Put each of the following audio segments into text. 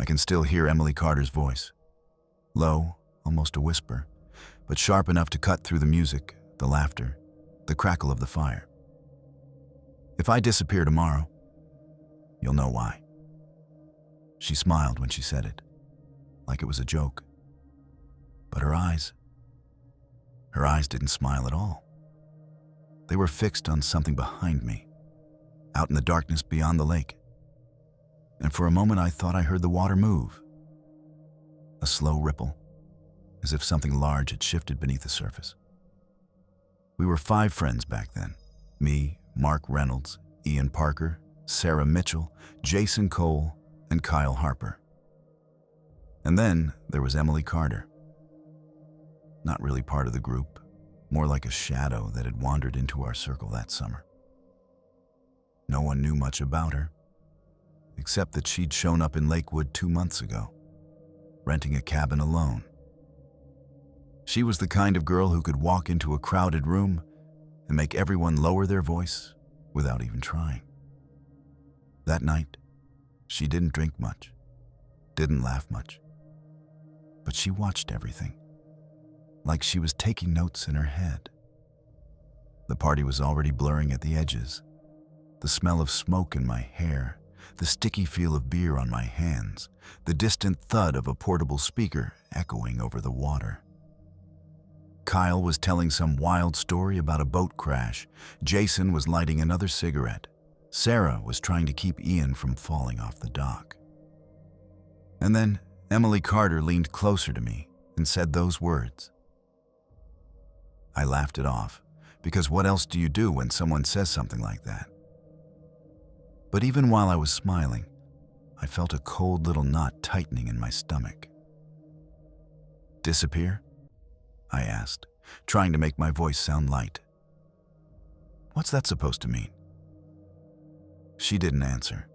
can still hear Emily Carter's voice. Low, almost a whisper, but sharp enough to cut through the music, the laughter, the crackle of the fire. If I disappear tomorrow, you'll know why. She smiled when she said it, like it was a joke. But her eyes didn't smile at all. They were fixed on something behind me, out in the darkness beyond the lake. And for a moment I thought I heard the water move. A slow ripple, as if something large had shifted beneath the surface. We were 5 friends back then. Me, Mark Reynolds, Ian Parker, Sarah Mitchell, Jason Cole, and Kyle Harper. And then there was Emily Carter. Not really part of the group, more like a shadow that had wandered into our circle that summer. No one knew much about her, except that she'd shown up in Lakewood 2 months ago, renting a cabin alone. She was the kind of girl who could walk into a crowded room and make everyone lower their voice without even trying. That night, she didn't drink much, didn't laugh much, but she watched everything, like she was taking notes in her head. The party was already blurring at the edges, the smell of smoke in my hair, the sticky feel of beer on my hands, the distant thud of a portable speaker echoing over the water. Kyle was telling some wild story about a boat crash. Jason was lighting another cigarette. Sarah was trying to keep Ian from falling off the dock. And then Emily Carter leaned closer to me and said those words. I laughed it off, because what else do you do when someone says something like that? But even while I was smiling, I felt a cold little knot tightening in my stomach. Disappear? I asked, trying to make my voice sound light. What's that supposed to mean? She didn't answer.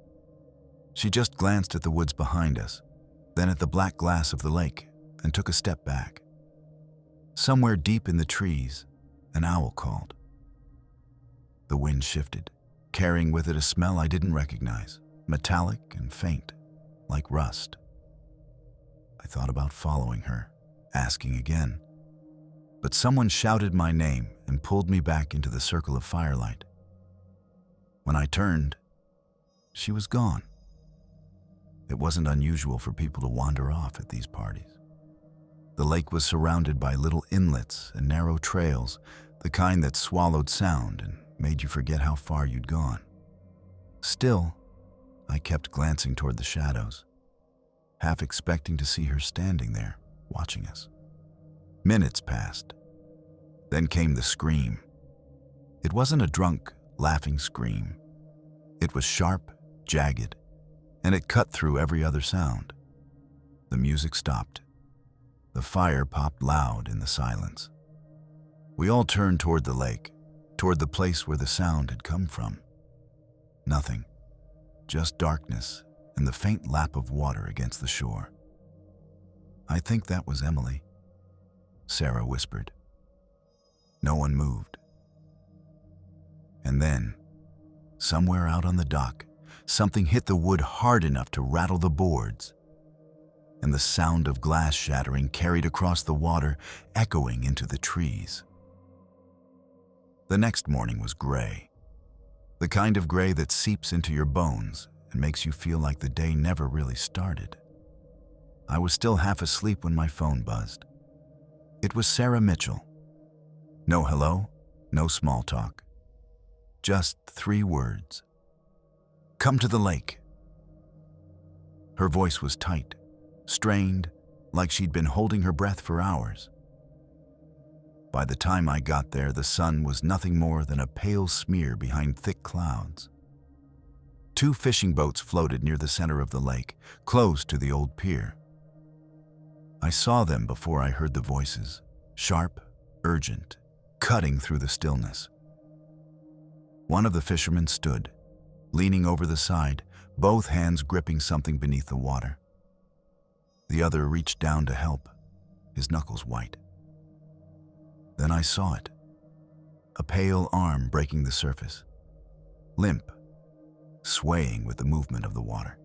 She just glanced at the woods behind us, then at the black glass of the lake, and took a step back. Somewhere deep in the trees, an owl called. The wind shifted, carrying with it a smell I didn't recognize, metallic and faint, like rust. I thought about following her, asking again. But someone shouted my name and pulled me back into the circle of firelight. When I turned, she was gone. It wasn't unusual for people to wander off at these parties. The lake was surrounded by little inlets and narrow trails, the kind that swallowed sound and made you forget how far you'd gone. Still, I kept glancing toward the shadows, half expecting to see her standing there, watching us. Minutes passed. Then came the scream. It wasn't a drunk, laughing scream. It was sharp, jagged, and it cut through every other sound. The music stopped. The fire popped loud in the silence. We all turned toward the lake, toward the place where the sound had come from. Nothing, just darkness and the faint lap of water against the shore. I think that was Emily, Sarah whispered. No one moved. And then, somewhere out on the dock, something hit the wood hard enough to rattle the boards, and the sound of glass shattering carried across the water, echoing into the trees. The next morning was gray, the kind of gray that seeps into your bones and makes you feel like the day never really started. I was still half asleep when my phone buzzed. It was Sarah Mitchell. No hello, no small talk. Just 3 words. Come to the lake. Her voice was tight, strained, like she'd been holding her breath for hours. By the time I got there, the sun was nothing more than a pale smear behind thick clouds. 2 fishing boats floated near the center of the lake, close to the old pier. I saw them before I heard the voices, sharp, urgent, cutting through the stillness. One of the fishermen stood, leaning over the side, both hands gripping something beneath the water. The other reached down to help, his knuckles white. Then I saw it, a pale arm breaking the surface, limp, swaying with the movement of the water.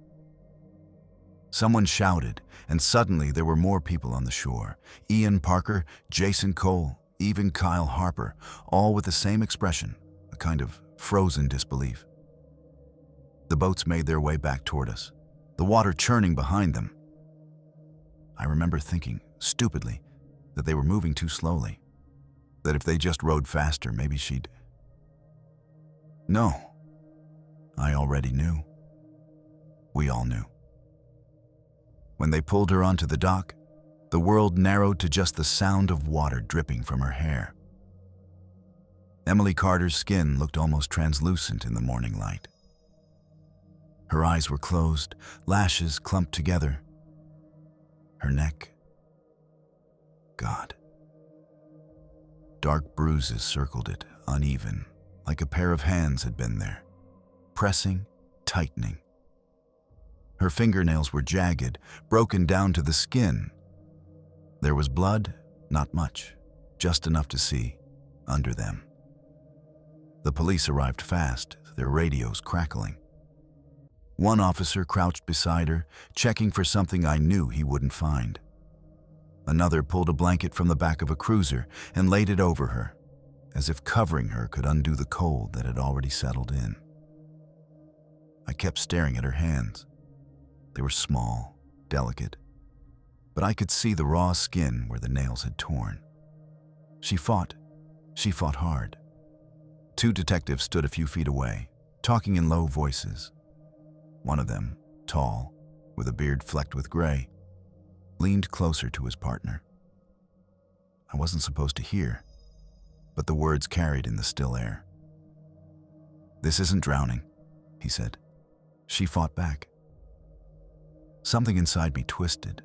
Someone shouted, and suddenly there were more people on the shore. Ian Parker, Jason Cole, even Kyle Harper, all with the same expression, a kind of frozen disbelief. The boats made their way back toward us, the water churning behind them. I remember thinking, stupidly, that they were moving too slowly, that if they just rowed faster, maybe she'd... No, I already knew. We all knew. When they pulled her onto the dock, the world narrowed to just the sound of water dripping from her hair. Emily Carter's skin looked almost translucent in the morning light. Her eyes were closed, lashes clumped together. Her neck... God. Dark bruises circled it, uneven, like a pair of hands had been there, pressing, tightening. Her fingernails were jagged, broken down to the skin. There was blood, not much, just enough to see, under them. The police arrived fast, their radios crackling. One officer crouched beside her, checking for something I knew he wouldn't find. Another pulled a blanket from the back of a cruiser and laid it over her, as if covering her could undo the cold that had already settled in. I kept staring at her hands. They were small, delicate, but I could see the raw skin where the nails had torn. She fought hard. Two detectives stood a few feet away, talking in low voices. One of them, tall, with a beard flecked with gray, leaned closer to his partner. I wasn't supposed to hear, but the words carried in the still air. "This isn't drowning," he said. She fought back. Something inside me twisted.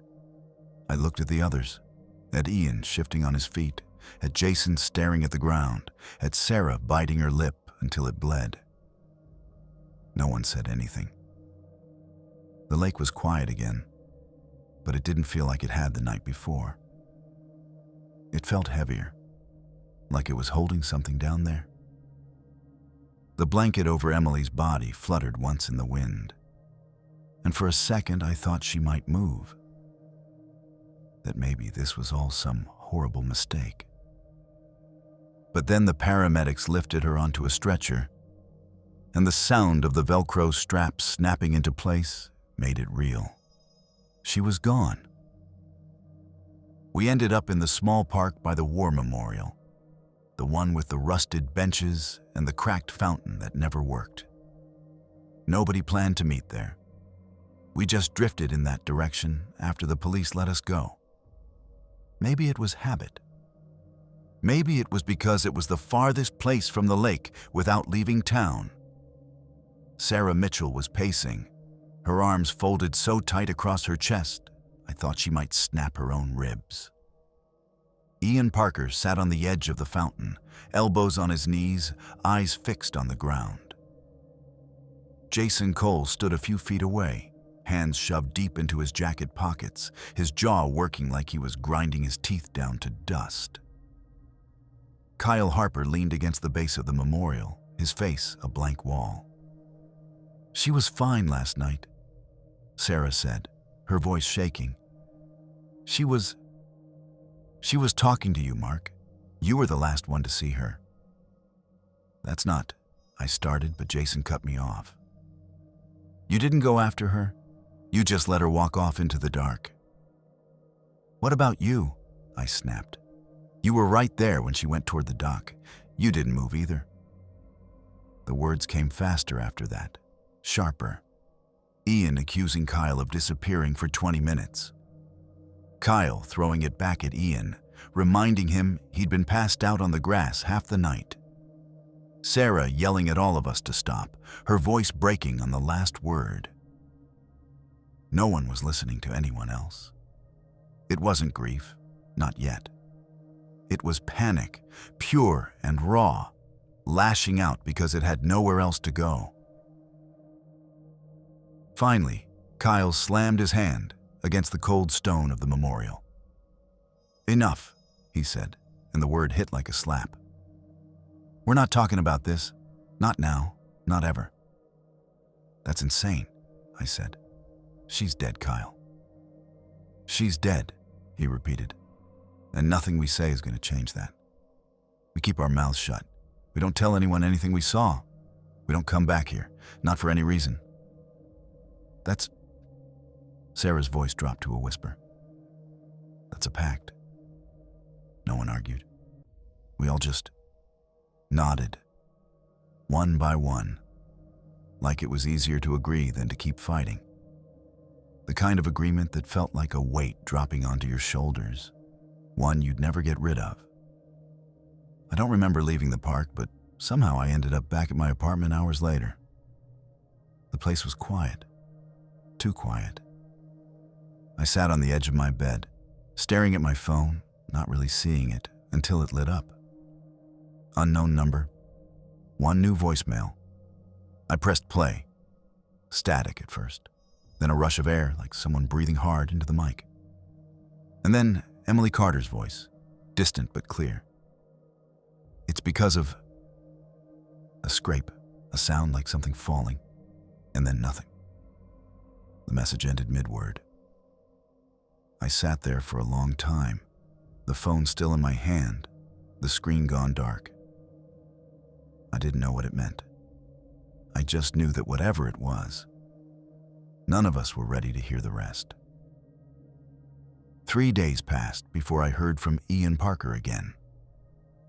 I looked at the others, at Ian shifting on his feet, at Jason staring at the ground, at Sarah biting her lip until it bled. No one said anything. The lake was quiet again, but it didn't feel like it had the night before. It felt heavier, like it was holding something down there. The blanket over Emily's body fluttered once in the wind, and for a second I thought she might move, that maybe this was all some horrible mistake. But then the paramedics lifted her onto a stretcher, and the sound of the Velcro straps snapping into place made it real. She was gone. We ended up in the small park by the War Memorial, the one with the rusted benches and the cracked fountain that never worked. Nobody planned to meet there. We just drifted in that direction after the police let us go. Maybe it was habit. Maybe it was because it was the farthest place from the lake without leaving town. Sarah Mitchell was pacing, her arms folded so tight across her chest, I thought she might snap her own ribs. Ian Parker sat on the edge of the fountain, elbows on his knees, eyes fixed on the ground. Jason Cole stood a few feet away, hands shoved deep into his jacket pockets, his jaw working like he was grinding his teeth down to dust. Kyle Harper leaned against the base of the memorial, his face a blank wall. "She was fine last night," Sarah said, her voice shaking. She was talking to you, Mark. You were the last one to see her." "That's not," I started, but Jason cut me off. "You didn't go after her? You just let her walk off into the dark." "What about you?" I snapped. "You were right there when she went toward the dock. You didn't move either." The words came faster after that, sharper. Ian accusing Kyle of disappearing for 20 minutes. Kyle throwing it back at Ian, reminding him he'd been passed out on the grass half the night. Sarah yelling at all of us to stop, her voice breaking on the last word. No one was listening to anyone else. It wasn't grief, not yet. It was panic, pure and raw, lashing out because it had nowhere else to go. Finally, Kyle slammed his hand against the cold stone of the memorial. "Enough," he said, and the word hit like a slap. "We're not talking about this. Not now, not ever." "That's insane," I said. "She's dead, Kyle." She's dead, he repeated. And nothing we say is going to change that. We keep our mouths shut. We don't tell anyone anything we saw. We don't come back here, not for any reason. That's... Sarah's voice dropped to a whisper. That's a pact. No one argued. We all just nodded, one by one, like it was easier to agree than to keep fighting. The kind of agreement that felt like a weight dropping onto your shoulders, one you'd never get rid of. I don't remember leaving the park, but somehow I ended up back at my apartment hours later. The place was quiet, too quiet. I sat on the edge of my bed, staring at my phone, not really seeing it until it lit up. Unknown number, one new voicemail. I pressed play. Static at first, then a rush of air like someone breathing hard into the mic. And then Emily Carter's voice, distant but clear. It's because of a scrape, a sound like something falling, and then nothing. The message ended mid-word. I sat there for a long time, the phone still in my hand, the screen gone dark. I didn't know what it meant. I just knew that whatever it was, none of us were ready to hear the rest. 3 days passed before I heard from Ian Parker again.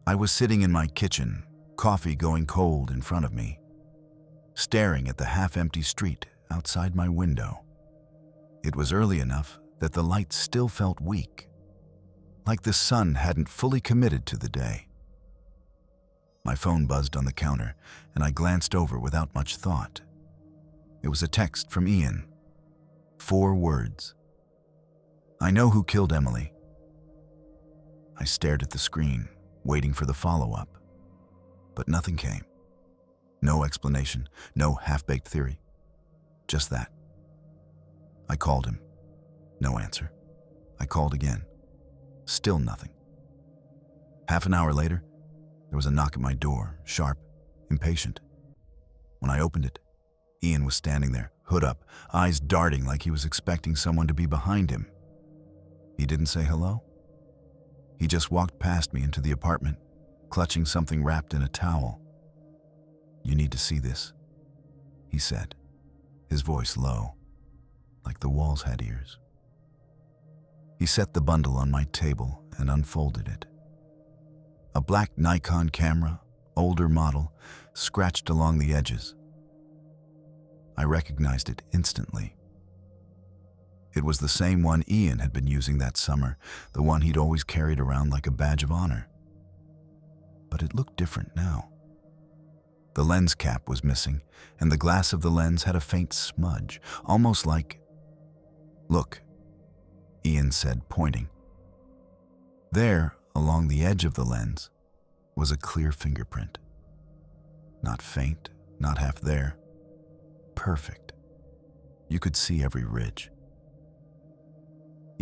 I was sitting in my kitchen, coffee going cold in front of me, staring at the half-empty street outside my window. It was early enough that the light still felt weak, like the sun hadn't fully committed to the day. My phone buzzed on the counter, and I glanced over without much thought. It was a text from Ian. 4 words. I know who killed Emily. I stared at the screen, waiting for the follow-up. But nothing came. No explanation, no half-baked theory. Just that. I called him. No answer. I called again. Still nothing. Half an hour later, there was a knock at my door, sharp, impatient. When I opened it, Ian was standing there, hood up, eyes darting like he was expecting someone to be behind him. He didn't say hello. He just walked past me into the apartment, clutching something wrapped in a towel. You need to see this, he said, his voice low, like the walls had ears. He set the bundle on my table and unfolded it. A black Nikon camera, older model, scratched along the edges. I recognized it instantly. It was the same one Ian had been using that summer, the one he'd always carried around like a badge of honor. But it looked different now. The lens cap was missing, and the glass of the lens had a faint smudge, almost like... Look, Ian said, pointing. There, along the edge of the lens, was a clear fingerprint. Not faint, not half there. Perfect. You could see every ridge.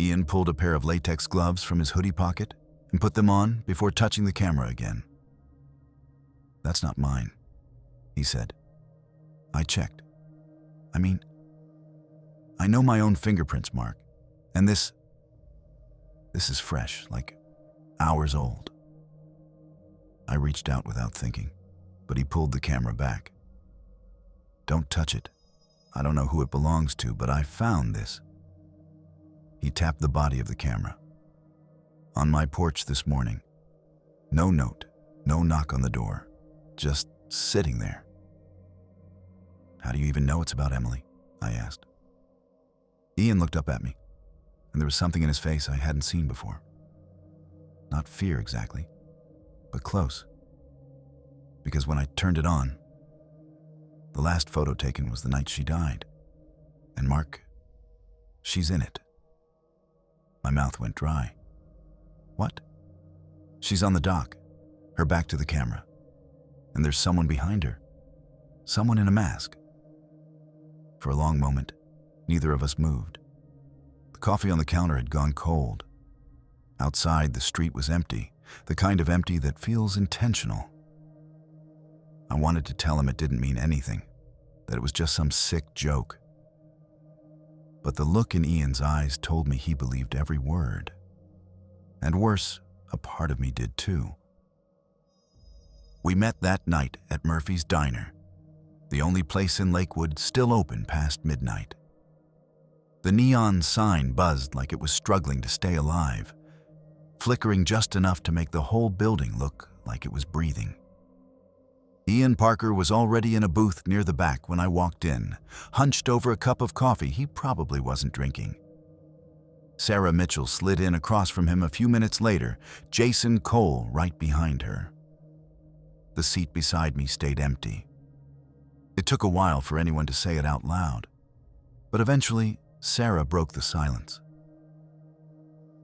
Ian pulled a pair of latex gloves from his hoodie pocket and put them on before touching the camera again. That's not mine, he said. I checked. I know my own fingerprints, Mark, and this is fresh, like hours old. I reached out without thinking, but he pulled the camera back. Don't touch it. I don't know who it belongs to, but I found this. He tapped the body of the camera. On my porch this morning. No note, no knock on the door, just sitting there. How do you even know it's about Emily? I asked. Ian looked up at me, and there was something in his face I hadn't seen before. Not fear exactly, but close. Because when I turned it on, the last photo taken was the night she died. And Mark, she's in it. My mouth went dry. What? She's on the dock, her back to the camera. And there's someone behind her. Someone in a mask. For a long moment, neither of us moved. The coffee on the counter had gone cold. Outside, the street was empty, the kind of empty that feels intentional. I wanted to tell him it didn't mean anything, that it was just some sick joke. but the look in Ian's eyes told me he believed every word. And worse, a part of me did too. We met that night at Murphy's Diner, the only place in Lakewood still open past midnight. The neon sign buzzed like it was struggling to stay alive, flickering just enough to make the whole building look like it was breathing. Ian Parker was already in a booth near the back when I walked in, hunched over a cup of coffee he probably wasn't drinking. Sarah Mitchell slid in across from him a few minutes later, Jason Cole right behind her. The seat beside me stayed empty. It took a while for anyone to say it out loud, but eventually Sarah broke the silence.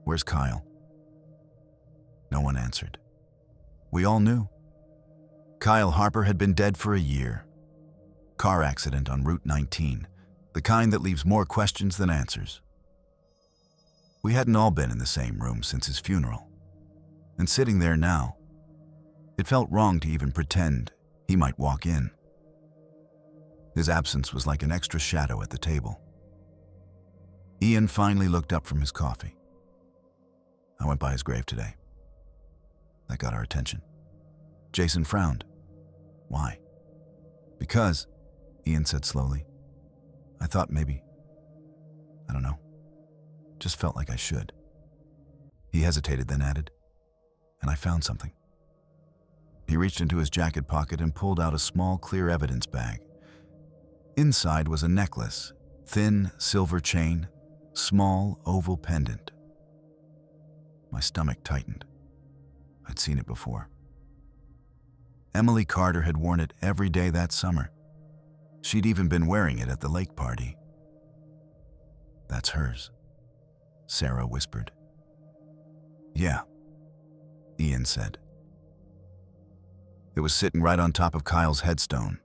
"Where's Kyle?" No one answered. We all knew. Kyle Harper had been dead for a year. Car accident on Route 19, the kind that leaves more questions than answers. We hadn't all been in the same room since his funeral, and sitting there now, it felt wrong to even pretend he might walk in. His absence was like an extra shadow at the table. Ian finally looked up from his coffee. "I went by his grave today." That got our attention. Jason frowned. "Why?" "Because," Ian said slowly, "I thought maybe, I don't know, just felt like I should." He hesitated, then added, "And I found something." He reached into his jacket pocket and pulled out a small, clear evidence bag. Inside was a necklace, thin silver chain, small oval pendant. My stomach tightened. I'd seen it before. Emily Carter had worn it every day that summer. She'd even been wearing it at the lake party. "That's hers," Sarah whispered. "Yeah," Ian said. It was sitting right on top of Kyle's headstone,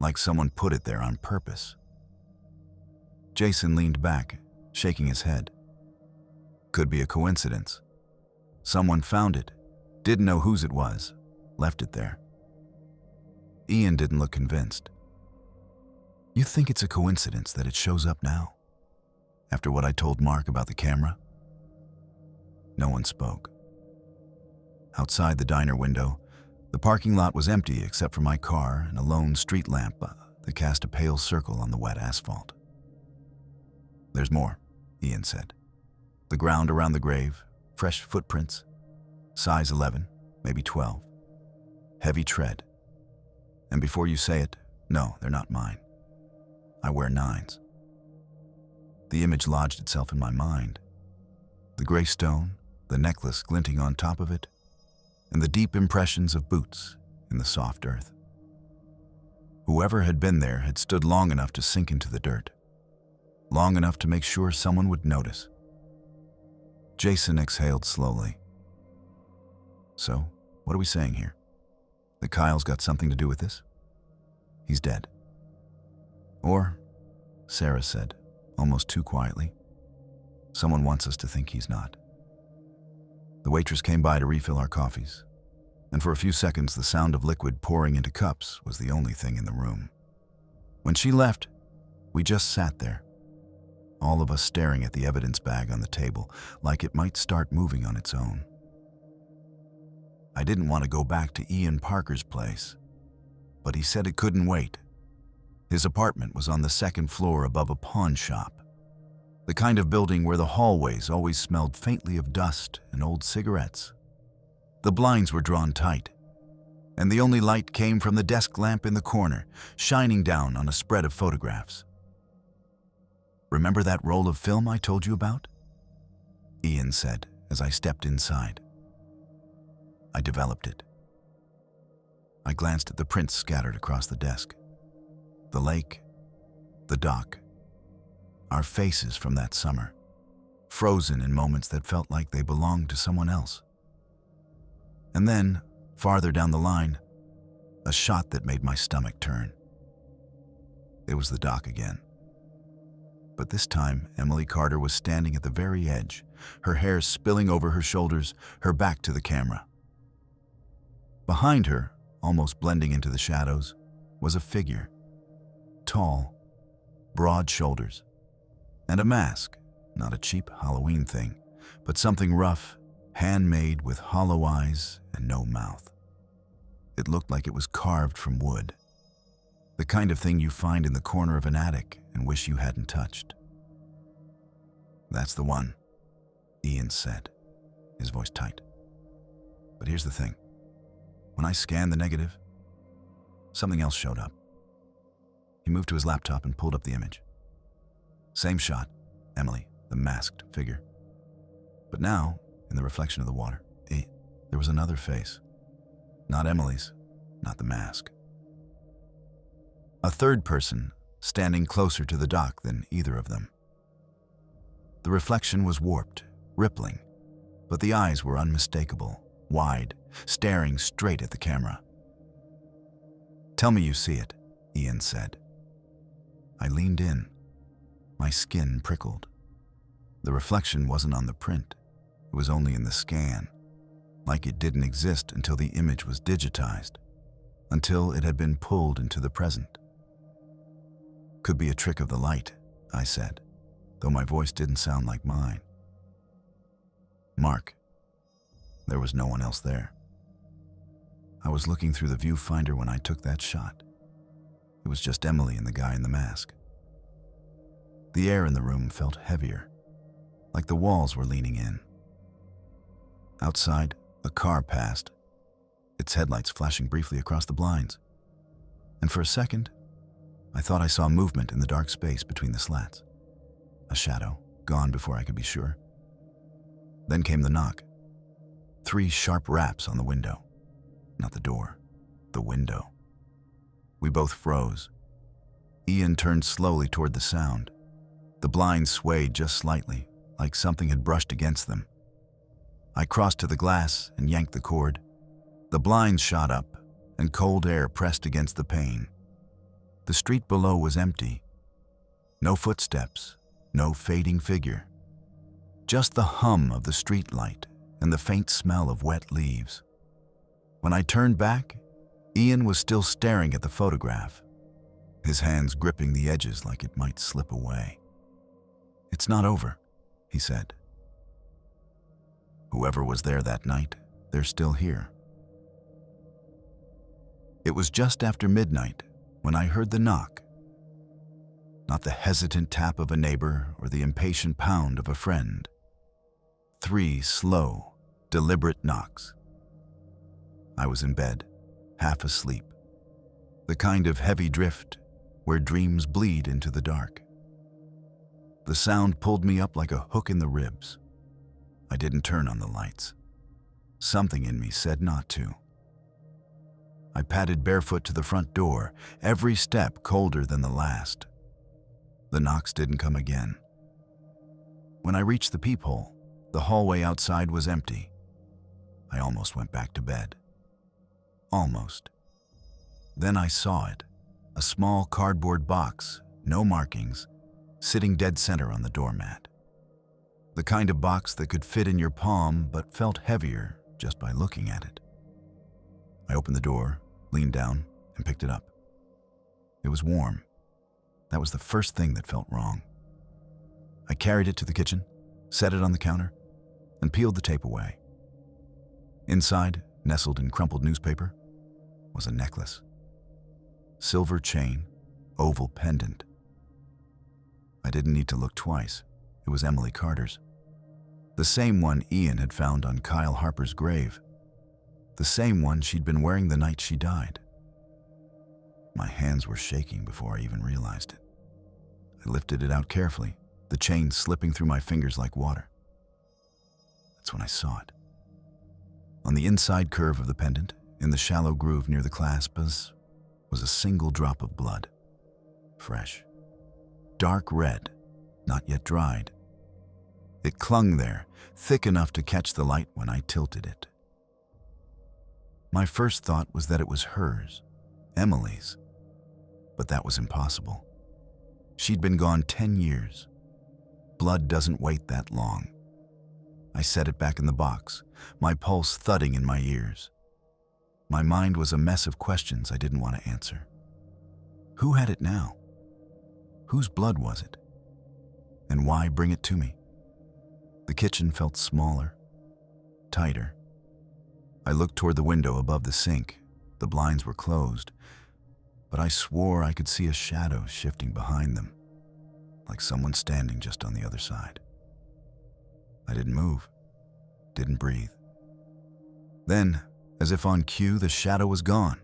like someone put it there on purpose. Jason leaned back, shaking his head. Could be a coincidence. Someone found it, didn't know whose it was, left it there. Ian didn't look convinced. "You think it's a coincidence that it shows up now? After what I told Mark about the camera?" No one spoke. Outside the diner window, the parking lot was empty except for my car and a lone street lamp that cast a pale circle on the wet asphalt. "There's more," Ian said. "The ground around the grave, fresh footprints, size 11, maybe 12. Heavy tread. And before you say it, no, they're not mine. I wear 9s. The image lodged itself in my mind. The gray stone, the necklace glinting on top of it, and the deep impressions of boots in the soft earth. Whoever had been there had stood long enough to sink into the dirt, long enough to make sure someone would notice. Jason exhaled slowly. "So, what are we saying here? That Kyle's got something to do with this? He's dead." "Or," Sarah said, almost too quietly, "someone wants us to think he's not." The waitress came by to refill our coffees, and for a few seconds the sound of liquid pouring into cups was the only thing in the room. When she left, we just sat there, all of us staring at the evidence bag on the table, like it might start moving on its own. I didn't want to go back to Ian Parker's place, but he said it couldn't wait. His apartment was on the second floor above a pawn shop, the kind of building where the hallways always smelled faintly of dust and old cigarettes. The blinds were drawn tight, and the only light came from the desk lamp in the corner, shining down on a spread of photographs. "Remember that roll of film I told you about?" Ian said as I stepped inside. "I developed it." I glanced at the prints scattered across the desk. The lake, the dock, our faces from that summer, frozen in moments that felt like they belonged to someone else. And then, farther down the line, a shot that made my stomach turn. It was the dock again. But this time, Emily Carter was standing at the very edge, her hair spilling over her shoulders, her back to the camera. Behind her, almost blending into the shadows, was a figure. Tall, broad shoulders, And a mask, not a cheap Halloween thing, but something rough, handmade with hollow eyes and no mouth. It looked like it was carved from wood, the kind of thing you find in the corner of an attic and wish you hadn't touched. "That's the one," Ian said, his voice tight. "But here's the thing. When I scanned the negative, something else showed up." He moved to his laptop and pulled up the image. Same shot, Emily, the masked figure. But now, in the reflection of the water, there was another face. Not Emily's, not the mask. A third person, standing closer to the dock than either of them. The reflection was warped, rippling, but the eyes were unmistakable, wide, staring straight at the camera. "Tell me you see it," Ian said. I leaned in. My skin prickled. The reflection wasn't on the print. It was only in the scan, like it didn't exist until the image was digitized, until it had been pulled into the present. "Could be a trick of the light," I said, though my voice didn't sound like mine. "Mark." There was no one else there. I was looking through the viewfinder when I took that shot. It was just Emily and the guy in the mask. The air in the room felt heavier, like the walls were leaning in. Outside, a car passed, its headlights flashing briefly across the blinds. And for a second, I thought I saw movement in the dark space between the slats. A shadow, gone before I could be sure. Then came the knock. 3 sharp raps on the window. Not the door, the window. We both froze. Ian turned slowly toward the sound. The blinds swayed just slightly, like something had brushed against them. I crossed to the glass and yanked the cord. The blinds shot up, and cold air pressed against the pane. The street below was empty. No footsteps, no fading figure. Just the hum of the street light and the faint smell of wet leaves. When I turned back, Ian was still staring at the photograph, his hands gripping the edges like it might slip away. "It's not over," he said. "Whoever was there that night, they're still here." It was just after midnight when I heard the knock. Not the hesitant tap of a neighbor or the impatient pound of a friend. 3 slow, deliberate knocks. I was in bed, half asleep. The kind of heavy drift where dreams bleed into the dark. The sound pulled me up like a hook in the ribs. I didn't turn on the lights. Something in me said not to. I padded barefoot to the front door, every step colder than the last. The knocks didn't come again. When I reached the peephole, the hallway outside was empty. I almost went back to bed. Almost. Then I saw it, a small cardboard box, no markings, sitting dead center on the doormat. The kind of box that could fit in your palm but felt heavier just by looking at it. I opened the door, leaned down, and picked it up. It was warm. That was the first thing that felt wrong. I carried it to the kitchen, set it on the counter, and peeled the tape away. Inside, nestled in crumpled newspaper, was a necklace. Silver chain, oval pendant. I didn't need to look twice. It was Emily Carter's. The same one Ian had found on Kyle Harper's grave. The same one she'd been wearing the night she died. My hands were shaking before I even realized it. I lifted it out carefully, the chain slipping through my fingers like water. That's when I saw it. On the inside curve of the pendant, in the shallow groove near the clasp, was a single drop of blood. Fresh. Dark red, not yet dried. It clung there, thick enough to catch the light when I tilted it. My first thought was that it was hers, Emily's. But that was impossible. She'd been gone 10 years. Blood doesn't wait that long. I set it back in the box, my pulse thudding in my ears. My mind was a mess of questions I didn't want to answer. Who had it now? Whose blood was it? And why bring it to me? The kitchen felt smaller, tighter. I looked toward the window above the sink. The blinds were closed, but I swore I could see a shadow shifting behind them, like someone standing just on the other side. I didn't move, didn't breathe. Then, as if on cue, the shadow was gone.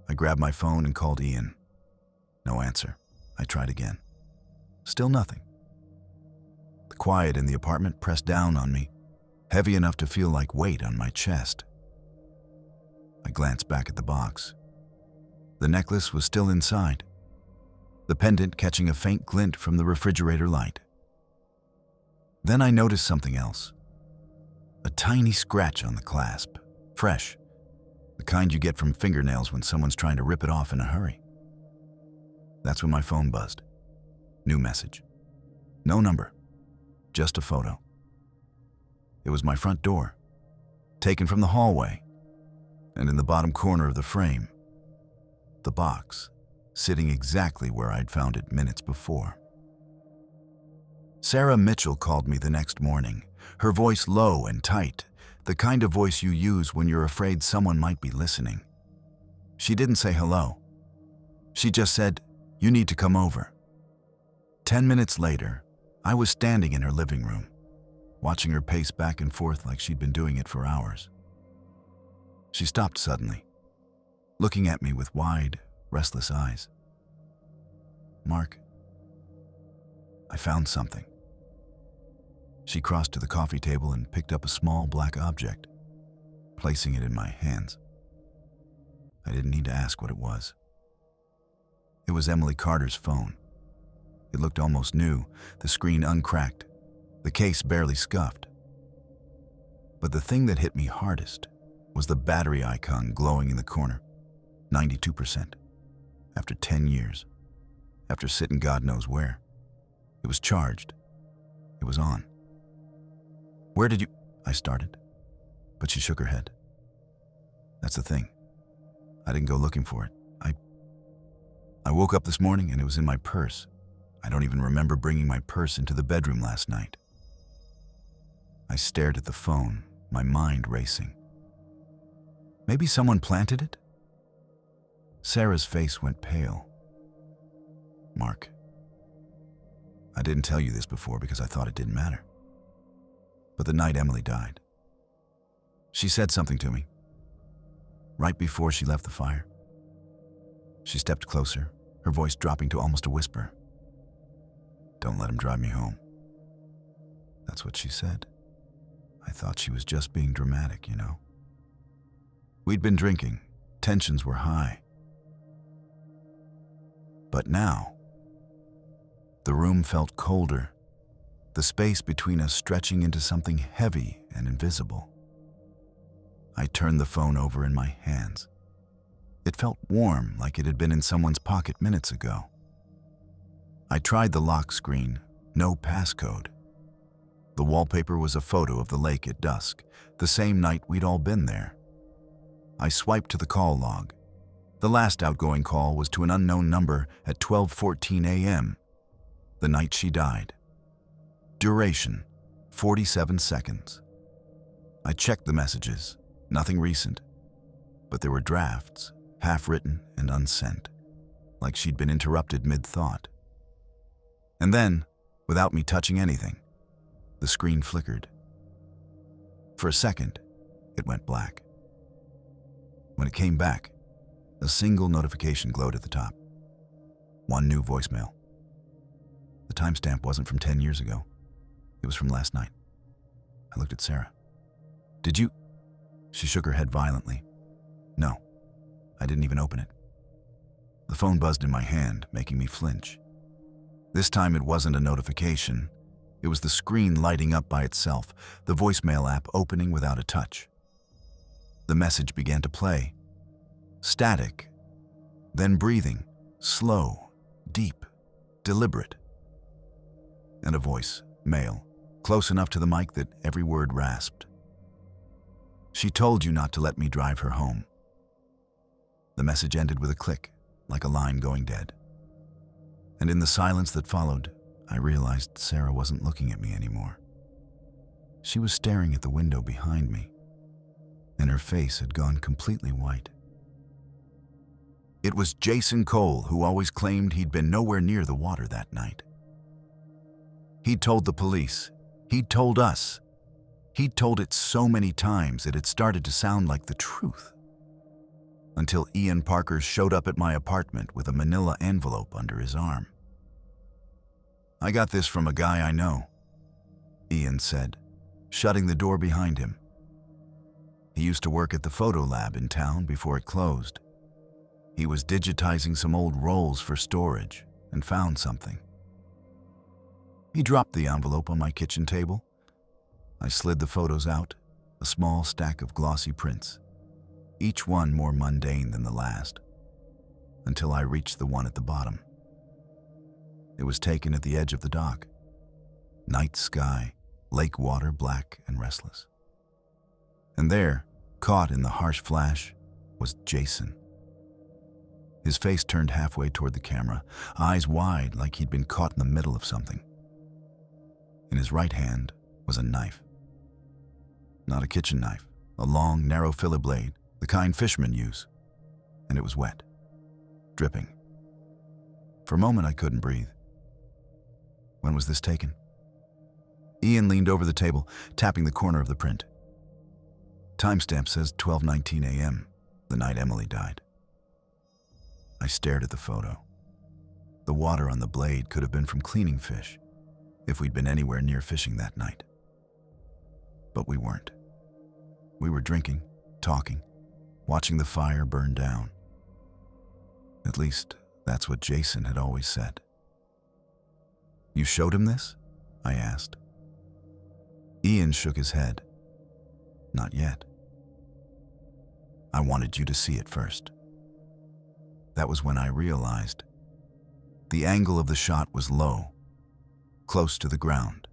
I grabbed my phone and called Ian. No answer. I tried again. Still nothing. The quiet in the apartment pressed down on me, heavy enough to feel like weight on my chest. I glanced back at the box. The necklace was still inside, the pendant catching a faint glint from the refrigerator light. Then I noticed something else. A tiny scratch on the clasp, fresh, the kind you get from fingernails when someone's trying to rip it off in a hurry. That's when my phone buzzed. New message. No number, just a photo. It was my front door, taken from the hallway, and in the bottom corner of the frame, the box, sitting exactly where I'd found it minutes before. Sarah Mitchell called me the next morning, her voice low and tight, the kind of voice you use when you're afraid someone might be listening. She didn't say hello. She just said, "You need to come over." 10 minutes later, I was standing in her living room, watching her pace back and forth like she'd been doing it for hours. She stopped suddenly, looking at me with wide, restless eyes. "Mark, I found something." She crossed to the coffee table and picked up a small black object, placing it in my hands. I didn't need to ask what it was. It was Emily Carter's phone. It looked almost new, the screen uncracked, the case barely scuffed. But the thing that hit me hardest was the battery icon glowing in the corner, 92%. After 10 years, after sitting God knows where. It was charged. It was on. "Where did you—" I started, but she shook her head. "That's the thing. I didn't go looking for it. I woke up this morning and it was in my purse. I don't even remember bringing my purse into the bedroom last night." I stared at the phone, my mind racing. Maybe someone planted it? Sarah's face went pale. "Mark, I didn't tell you this before because I thought it didn't matter. But the night Emily died, she said something to me. Right before she left the fire. She stepped closer, her voice dropping to almost a whisper. 'Don't let him drive me home.' That's what she said. I thought she was just being dramatic, you know. We'd been drinking. Tensions were high. But now, the room felt colder, the space between us stretching into something heavy and invisible. I turned the phone over in my hands. It felt warm, like it had been in someone's pocket minutes ago. I tried the lock screen, no passcode. The wallpaper was a photo of the lake at dusk, the same night we'd all been there. I swiped to the call log. The last outgoing call was to an unknown number at 12:14 a.m., the night she died. Duration, 47 seconds. I checked the messages, nothing recent, but there were drafts, half-written and unsent, like she'd been interrupted mid-thought. And then, without me touching anything, the screen flickered. For a second, it went black. When it came back, a single notification glowed at the top. One new voicemail. The timestamp wasn't from 10 years ago. It was from last night. I looked at Sarah. "Did you—" She shook her head violently. "No, I didn't even open it." The phone buzzed in my hand, making me flinch. This time it wasn't a notification. It was the screen lighting up by itself, the voicemail app opening without a touch. The message began to play. Static, then breathing, slow, deep, deliberate. And a voice, male, close enough to the mic that every word rasped. "She told you not to let me drive her home." The message ended with a click, like a line going dead. And in the silence that followed, I realized Sarah wasn't looking at me anymore. She was staring at the window behind me, and her face had gone completely white. It was Jason Cole who always claimed he'd been nowhere near the water that night. He'd told the police, he'd told us, he'd told it so many times that it started to sound like the truth. Until Ian Parker showed up at my apartment with a manila envelope under his arm. "I got this from a guy I know," Ian said, shutting the door behind him. He used to work at the photo lab in town before it closed. He was digitizing some old rolls for storage and found something. He dropped the envelope on my kitchen table. I slid the photos out, a small stack of glossy prints, each one more mundane than the last, until I reached the one at the bottom. It was taken at the edge of the dock. Night sky, lake water black and restless. And there, caught in the harsh flash, was Jason. His face turned halfway toward the camera, eyes wide like he'd been caught in the middle of something. In his right hand was a knife. Not a kitchen knife, a long, narrow fillet blade, the kind fishermen use. And it was wet, dripping. For a moment I couldn't breathe. When was this taken? Ian leaned over the table, tapping the corner of the print. Timestamp says 12:19 a.m., the night Emily died. I stared at the photo. The water on the blade could have been from cleaning fish, if we'd been anywhere near fishing that night. But we weren't. We were drinking, talking, watching the fire burn down. At least, that's what Jason had always said. "You showed him this?" I asked. Ian shook his head. "Not yet. I wanted you to see it first." That was when I realized the angle of the shot was low, close to the ground.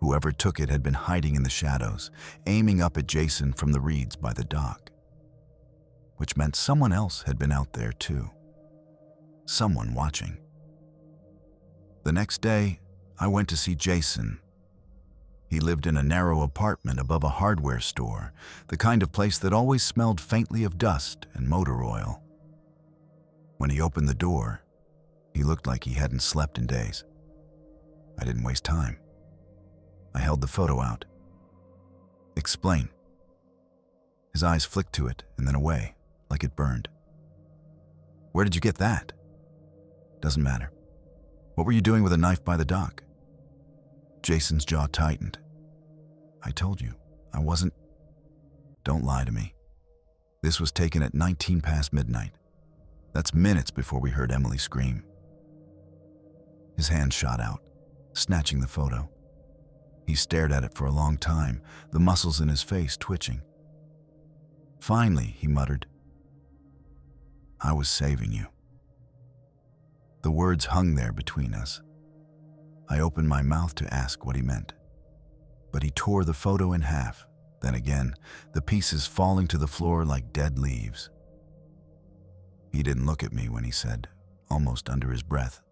Whoever took it had been hiding in the shadows, aiming up at Jason from the reeds by the dock. Which meant someone else had been out there too. Someone watching. The next day, I went to see Jason. He lived in a narrow apartment above a hardware store, the kind of place that always smelled faintly of dust and motor oil. When he opened the door, he looked like he hadn't slept in days. I didn't waste time. I held the photo out. "Explain." His eyes flicked to it and then away, like it burned. "Where did you get that?" "Doesn't matter. What were you doing with a knife by the dock?" Jason's jaw tightened. "I told you, I wasn't..." "Don't lie to me. This was taken at 19 past midnight. That's minutes before we heard Emily scream." His hand shot out, snatching the photo. He stared at it for a long time, the muscles in his face twitching. Finally, he muttered, "I was saving you." The words hung there between us. I opened my mouth to ask what he meant, but he tore the photo in half, then again, the pieces falling to the floor like dead leaves. He didn't look at me when he said, almost under his breath,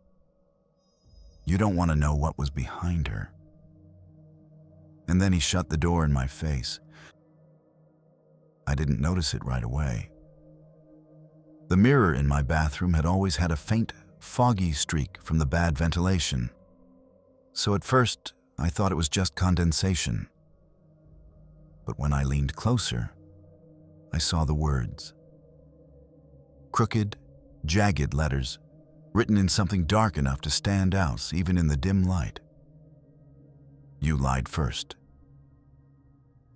"You don't want to know what was behind her." And then he shut the door in my face. I didn't notice it right away. The mirror in my bathroom had always had a faint, foggy streak from the bad ventilation. So at first, I thought it was just condensation. But when I leaned closer, I saw the words. Crooked, jagged letters, written in something dark enough to stand out even in the dim light. "You lied first."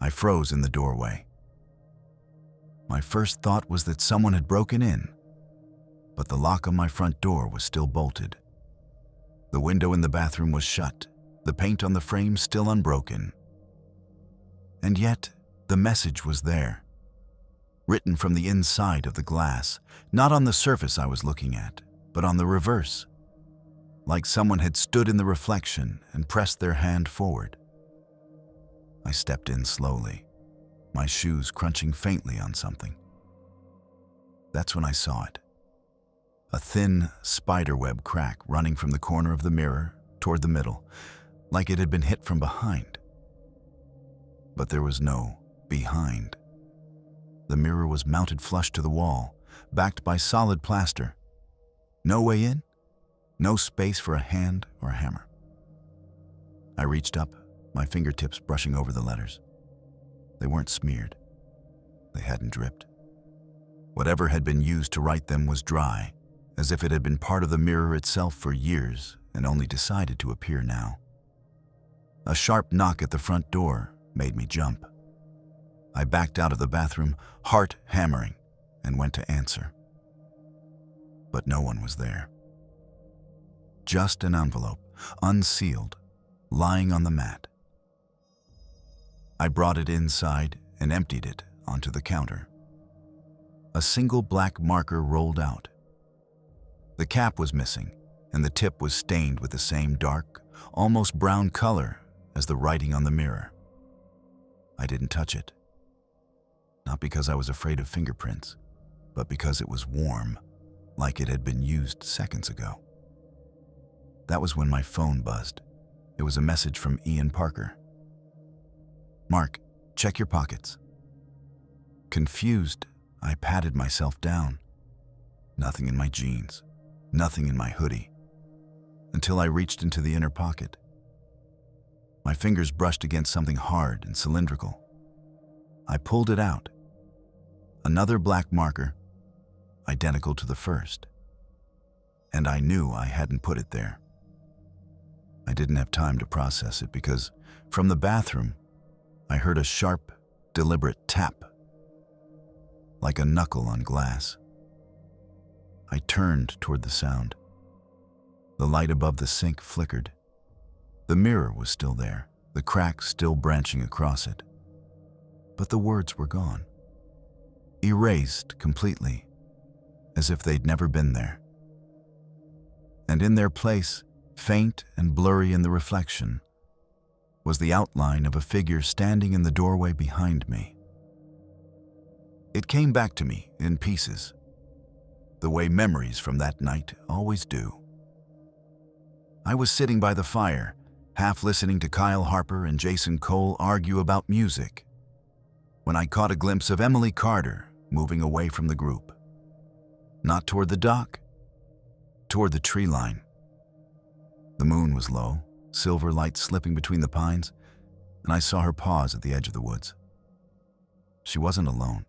I froze in the doorway. My first thought was that someone had broken in, but the lock on my front door was still bolted. The window in the bathroom was shut, the paint on the frame still unbroken. And yet, the message was there, written from the inside of the glass, not on the surface I was looking at, but on the reverse, like someone had stood in the reflection and pressed their hand forward. I stepped in slowly, my shoes crunching faintly on something. That's when I saw it. A thin spiderweb crack running from the corner of the mirror toward the middle, like it had been hit from behind. But there was no behind. The mirror was mounted flush to the wall, backed by solid plaster. No way in, no space for a hand or a hammer. I reached up, my fingertips brushing over the letters. They weren't smeared. They hadn't dripped. Whatever had been used to write them was dry, as if it had been part of the mirror itself for years and only decided to appear now. A sharp knock at the front door made me jump. I backed out of the bathroom, heart hammering, and went to answer. But no one was there. Just an envelope, unsealed, lying on the mat. I brought it inside and emptied it onto the counter. A single black marker rolled out. The cap was missing, and the tip was stained with the same dark, almost brown color as the writing on the mirror. I didn't touch it. Not because I was afraid of fingerprints, but because it was warm, like it had been used seconds ago. That was when my phone buzzed. It was a message from Ian Parker. "Mark, check your pockets." Confused, I patted myself down. Nothing in my jeans, nothing in my hoodie, until I reached into the inner pocket. My fingers brushed against something hard and cylindrical. I pulled it out. Another black marker, identical to the first. And I knew I hadn't put it there. I didn't have time to process it because, from the bathroom, I heard a sharp, deliberate tap, like a knuckle on glass. I turned toward the sound. The light above the sink flickered. The mirror was still there, the crack still branching across it. But the words were gone. Erased completely, as if they'd never been there. And in their place, faint and blurry in the reflection, was the outline of a figure standing in the doorway behind me. It came back to me in pieces, the way memories from that night always do. I was sitting by the fire, half listening to Kyle Harper and Jason Cole argue about music, when I caught a glimpse of Emily Carter moving away from the group. Not toward the dock, toward the tree line. The moon was low, silver light slipping between the pines, and I saw her pause at the edge of the woods. She wasn't alone.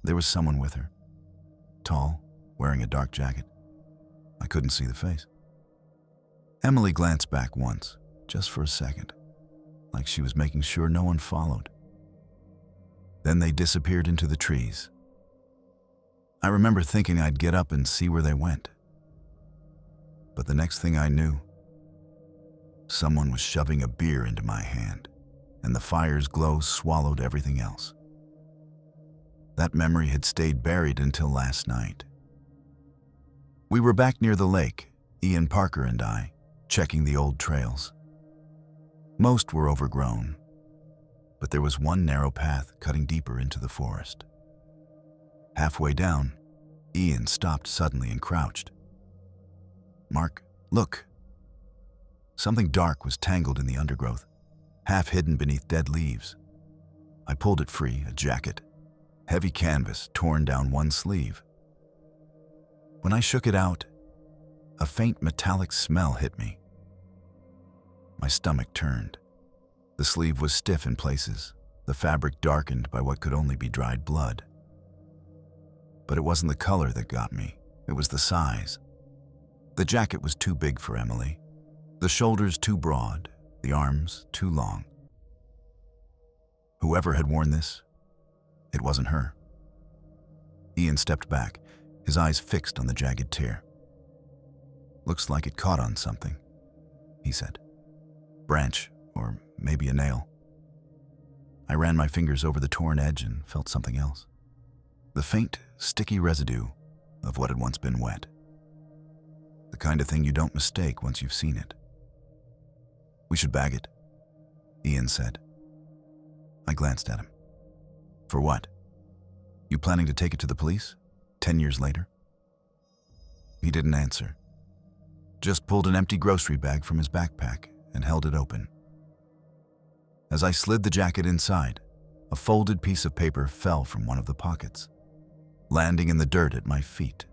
There was someone with her, tall, wearing a dark jacket. I couldn't see the face. Emily glanced back once, just for a second, like she was making sure no one followed. Then they disappeared into the trees. I remember thinking I'd get up and see where they went. But the next thing I knew, someone was shoving a beer into my hand, and the fire's glow swallowed everything else. That memory had stayed buried until last night. We were back near the lake, Ian Parker and I, checking the old trails. Most were overgrown, but there was one narrow path cutting deeper into the forest. Halfway down, Ian stopped suddenly and crouched. "Mark, look." Something dark was tangled in the undergrowth, half hidden beneath dead leaves. I pulled it free, a jacket, heavy canvas torn down one sleeve. When I shook it out, a faint metallic smell hit me. My stomach turned. The sleeve was stiff in places, the fabric darkened by what could only be dried blood. But it wasn't the color that got me, it was the size. The jacket was too big for Emily, the shoulders too broad, the arms too long. Whoever had worn this, it wasn't her. Ian stepped back, his eyes fixed on the jagged tear. "Looks like it caught on something," he said. "Branch, or maybe a nail." I ran my fingers over the torn edge and felt something else. The faint, sticky residue of what had once been wet. The kind of thing you don't mistake once you've seen it. "We should bag it," Ian said. I glanced at him. "For what? You planning to take it to the police, 10 years later?" He didn't answer. just pulled an empty grocery bag from his backpack and held it open. As I slid the jacket inside, a folded piece of paper fell from one of the pockets, landing in the dirt at my feet.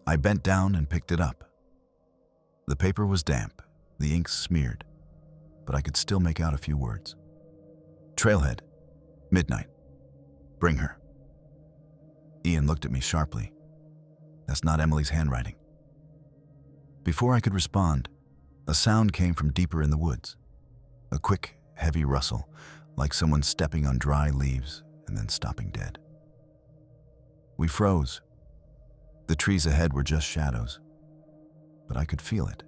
I bent down and picked it up. The paper was damp, the ink smeared, but I could still make out a few words. Trailhead, midnight, bring her. Ian looked at me sharply. That's not Emily's handwriting. Before I could respond, a sound came from deeper in the woods. A quick, heavy rustle, like someone stepping on dry leaves and then stopping dead. We froze. The trees ahead were just shadows, but I could feel it.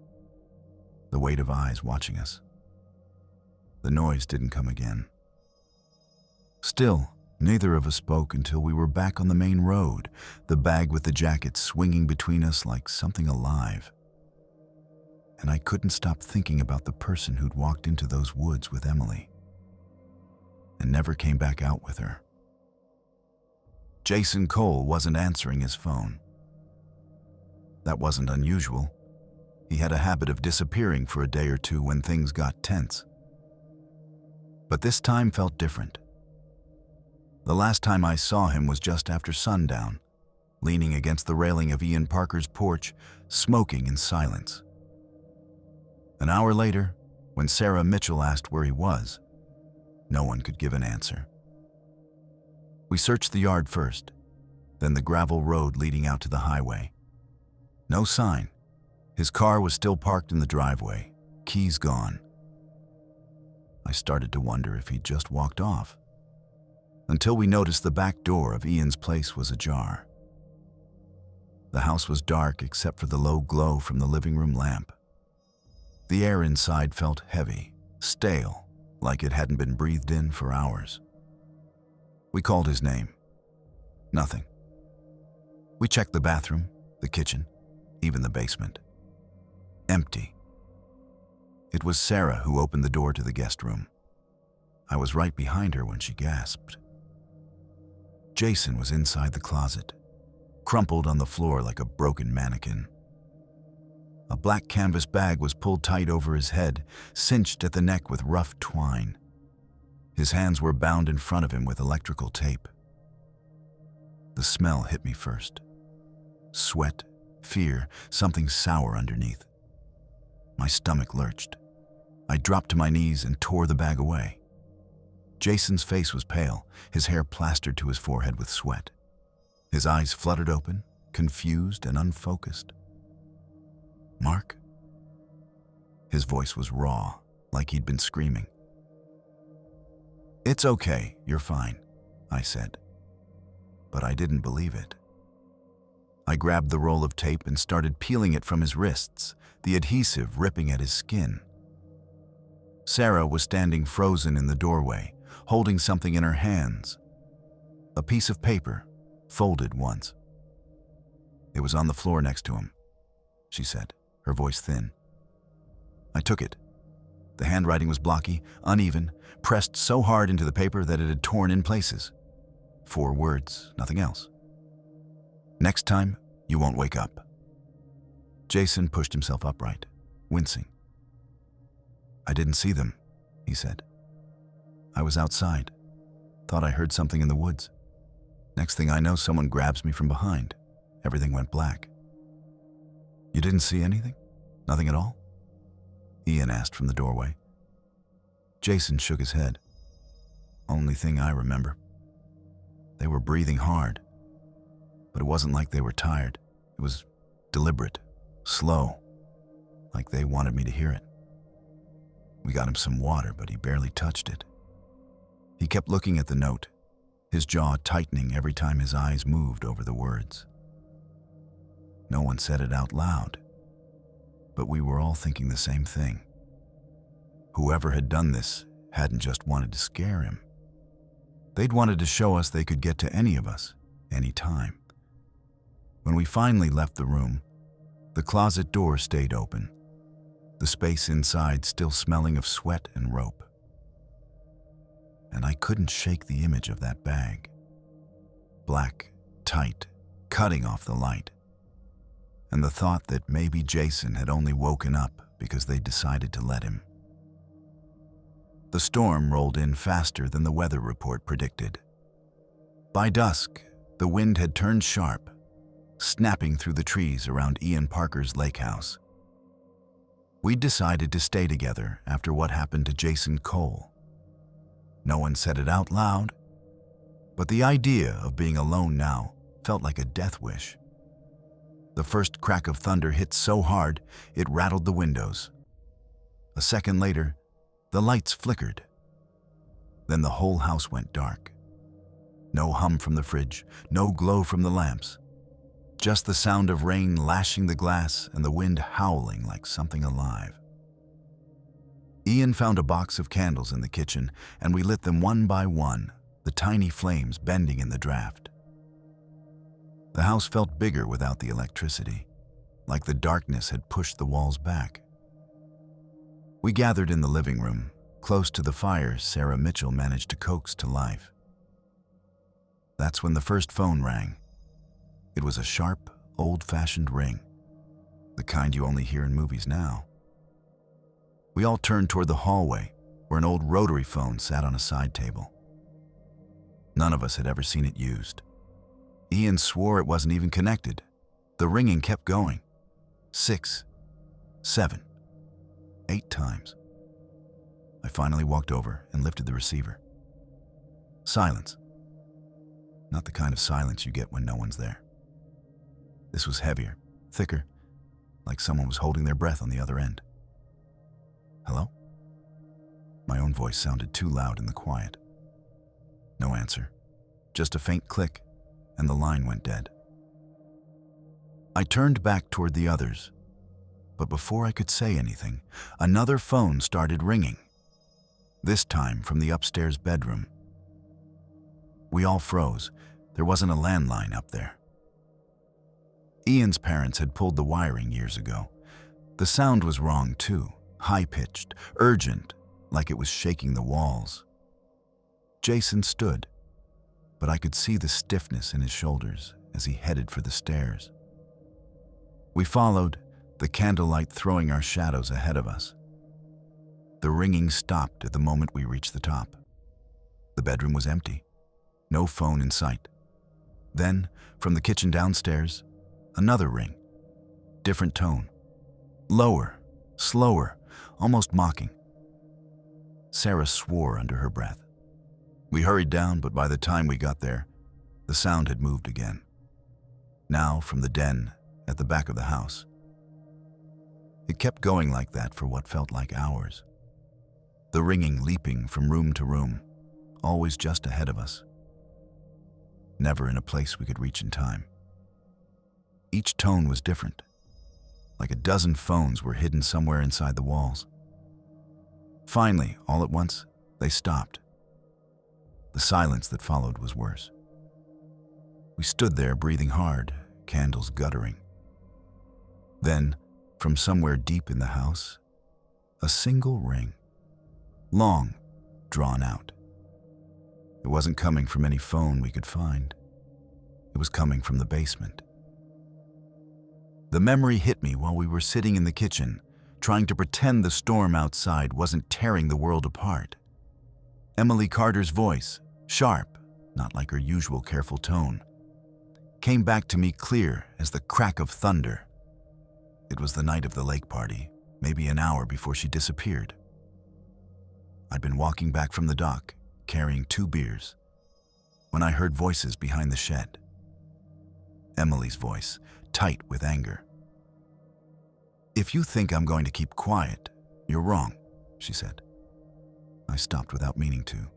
The weight of eyes watching us. The noise didn't come again. Still, neither of us spoke until we were back on the main road, the bag with the jacket swinging between us like something alive. And I couldn't stop thinking about the person who'd walked into those woods with Emily and never came back out with her. Jason Cole wasn't answering his phone. That wasn't unusual. He had a habit of disappearing for a day or two when things got tense. But this time felt different. The last time I saw him was just after sundown, leaning against the railing of Ian Parker's porch, smoking in silence. An hour later, when Sarah Mitchell asked where he was, no one could give an answer. We searched the yard first, then the gravel road leading out to the highway. No sign. His car was still parked in the driveway, keys gone. I started to wonder if he'd just walked off, until we noticed the back door of Ian's place was ajar. The house was dark except for the low glow from the living room lamp. The air inside felt heavy, stale, like it hadn't been breathed in for hours. We called his name. Nothing. We checked the bathroom, the kitchen, even the basement. Empty. It was Sarah who opened the door to the guest room. I was right behind her when she gasped. Jason was inside the closet, crumpled on the floor like a broken mannequin. A black canvas bag was pulled tight over his head, cinched at the neck with rough twine. His hands were bound in front of him with electrical tape. The smell hit me first. Sweat, fear, something sour underneath. My stomach lurched. I dropped to my knees and tore the bag away. Jason's face was pale, his hair plastered to his forehead with sweat. His eyes fluttered open, confused and unfocused. Mark? His voice was raw, like he'd been screaming. It's okay, you're fine, I said. But I didn't believe it. I grabbed the roll of tape and started peeling it from his wrists, the adhesive ripping at his skin. Sarah was standing frozen in the doorway, holding something in her hands. A piece of paper, folded once. It was on the floor next to him, she said, her voice thin. I took it. The handwriting was blocky, uneven, pressed so hard into the paper that it had torn in places. 4 words, nothing else. Next time, you won't wake up. Jason pushed himself upright, wincing. I didn't see them, he said. I was outside. Thought I heard something in the woods. Next thing I know, someone grabs me from behind. Everything went black. You didn't see anything? Nothing at all? Ian asked from the doorway. Jason shook his head. Only thing I remember. They were breathing hard, but it wasn't like they were tired. It was deliberate, slow, like they wanted me to hear it. We got him some water, but he barely touched it. He kept looking at the note, his jaw tightening every time his eyes moved over the words. No one said it out loud, but we were all thinking the same thing. Whoever had done this hadn't just wanted to scare him. They'd wanted to show us they could get to any of us, any time. When we finally left the room, the closet door stayed open, the space inside still smelling of sweat and rope. And I couldn't shake the image of that bag. Black, tight, cutting off the light. and the thought that maybe Jason had only woken up because they decided to let him. The storm rolled in faster than the weather report predicted. By dusk, the wind had turned sharp, snapping through the trees around Ian Parker's lake house. We'd decided to stay together after what happened to Jason Cole. No one said it out loud, but the idea of being alone now felt like a death wish. The first crack of thunder hit so hard it rattled the windows. A second later, the lights flickered. Then the whole house went dark. No hum from the fridge, no glow from the lamps. Just the sound of rain lashing the glass and the wind howling like something alive. Ian found a box of candles in the kitchen, and we lit them one by one, the tiny flames bending in the draft. The house felt bigger without the electricity, like the darkness had pushed the walls back. We gathered in the living room, close to the fire Sarah Mitchell managed to coax to life. That's when the first phone rang. It was a sharp, old-fashioned ring, the kind you only hear in movies now. We all turned toward the hallway, where an old rotary phone sat on a side table. None of us had ever seen it used. Ian swore it wasn't even connected. The ringing kept going. 6, 7, 8 times. I finally walked over and lifted the receiver. Silence. Not the kind of silence you get when no one's there. This was heavier, thicker, like someone was holding their breath on the other end. Hello? My own voice sounded too loud in the quiet. No answer, just a faint click, and the line went dead. I turned back toward the others, but before I could say anything, another phone started ringing, this time from the upstairs bedroom. We all froze. There wasn't a landline up there. Ian's parents had pulled the wiring years ago. The sound was wrong too, high-pitched, urgent, like it was shaking the walls. Jason stood, but I could see the stiffness in his shoulders as he headed for the stairs. We followed, the candlelight throwing our shadows ahead of us. The ringing stopped at the moment we reached the top. The bedroom was empty, no phone in sight. Then, from the kitchen downstairs, another ring, different tone, lower, slower, almost mocking. Sarah swore under her breath. We hurried down, but by the time we got there, the sound had moved again. Now from the den at the back of the house. It kept going like that for what felt like hours. The ringing leaping from room to room, always just ahead of us. Never in a place we could reach in time. Each tone was different, like a dozen phones were hidden somewhere inside the walls. Finally, all at once, they stopped. The silence that followed was worse. We stood there breathing hard, candles guttering. Then, from somewhere deep in the house, a single ring, long, drawn out. It wasn't coming from any phone we could find. It was coming from the basement. The memory hit me while we were sitting in the kitchen, trying to pretend the storm outside wasn't tearing the world apart. Emily Carter's voice, sharp, not like her usual careful tone, came back to me clear as the crack of thunder. It was the night of the lake party, maybe an hour before she disappeared. I'd been walking back from the dock, carrying 2 beers, when I heard voices behind the shed. Emily's voice, tight with anger. "If you think I'm going to keep quiet, you're wrong," she said. I stopped without meaning to,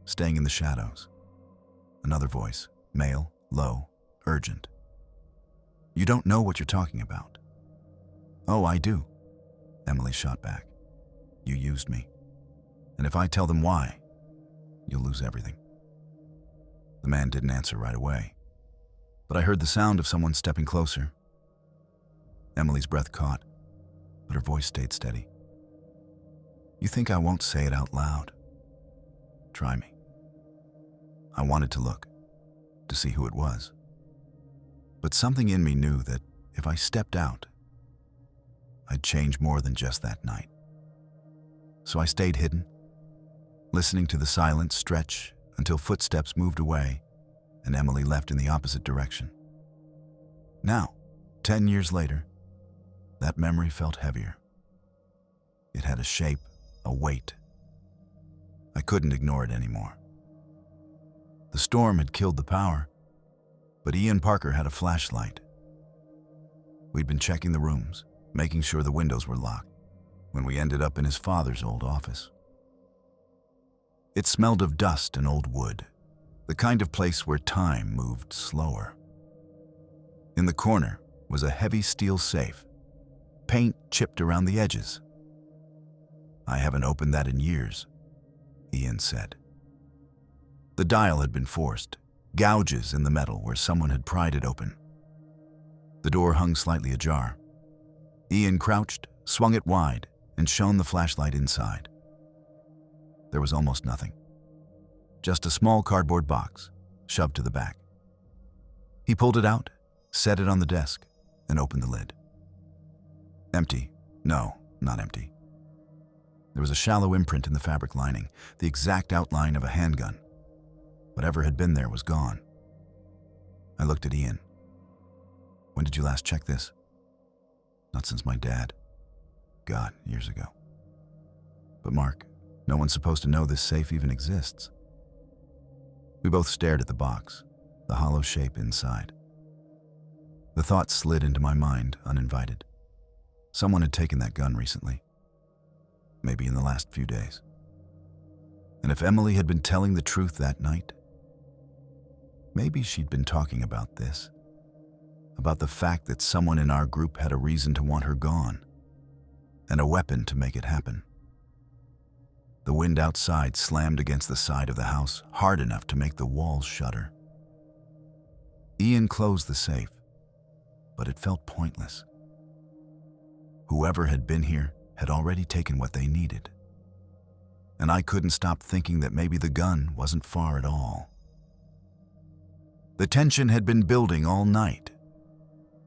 staying in the shadows. Another voice, male, low, urgent. "You don't know what you're talking about." "Oh, I do," Emily shot back. "You used me. And if I tell them why, you'll lose everything." The man didn't answer right away, but I heard the sound of someone stepping closer. Emily's breath caught, but her voice stayed steady. "You think I won't say it out loud? Try me." I wanted to look, to see who it was. But something in me knew that if I stepped out, I'd change more than just that night. So I stayed hidden, listening to the silence stretch until footsteps moved away and Emily left in the opposite direction. Now, 10 years later, that memory felt heavier. It had a shape, a weight. I couldn't ignore it anymore. The storm had killed the power, but Ian Parker had a flashlight. We'd been checking the rooms, making sure the windows were locked, when we ended up in his father's old office. It smelled of dust and old wood, the kind of place where time moved slower. In the corner was a heavy steel safe, paint chipped around the edges. "I haven't opened that in years," Ian said. The dial had been forced, gouges in the metal where someone had pried it open. The door hung slightly ajar. Ian crouched, swung it wide, and shone the flashlight inside. There was almost nothing. Just a small cardboard box, shoved to the back. He pulled it out, set it on the desk, and opened the lid. Empty. No, not empty. There was a shallow imprint in the fabric lining, the exact outline of a handgun. Whatever had been there was gone. I looked at Ian. "When did you last check this?" "Not since my dad. God, years ago." "But Mark, no one's supposed to know this safe even exists." We both stared at the box, the hollow shape inside. The thought slid into my mind, uninvited. Someone had taken that gun recently. Maybe in the last few days. And if Emily had been telling the truth that night, maybe she'd been talking about this. About the fact that someone in our group had a reason to want her gone, and a weapon to make it happen. The wind outside slammed against the side of the house hard enough to make the walls shudder. Ian closed the safe, but it felt pointless. Whoever had been here had already taken what they needed. And I couldn't stop thinking that maybe the gun wasn't far at all. The tension had been building all night.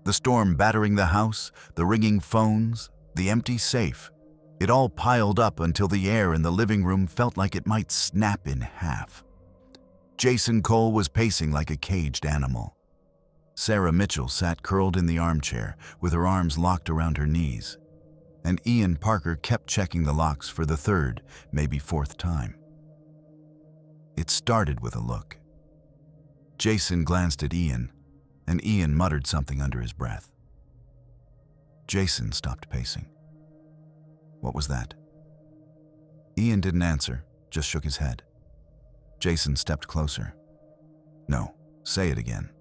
The storm battering the house, the ringing phones, the empty safe. It all piled up until the air in the living room felt like it might snap in half. Jason Cole was pacing like a caged animal. Sarah Mitchell sat curled in the armchair with her arms locked around her knees. And Ian Parker kept checking the locks for the third, maybe fourth time. It started with a look. Jason glanced at Ian, and Ian muttered something under his breath. Jason stopped pacing. "What was that?" Ian didn't answer, just shook his head. Jason stepped closer. "No, say it again."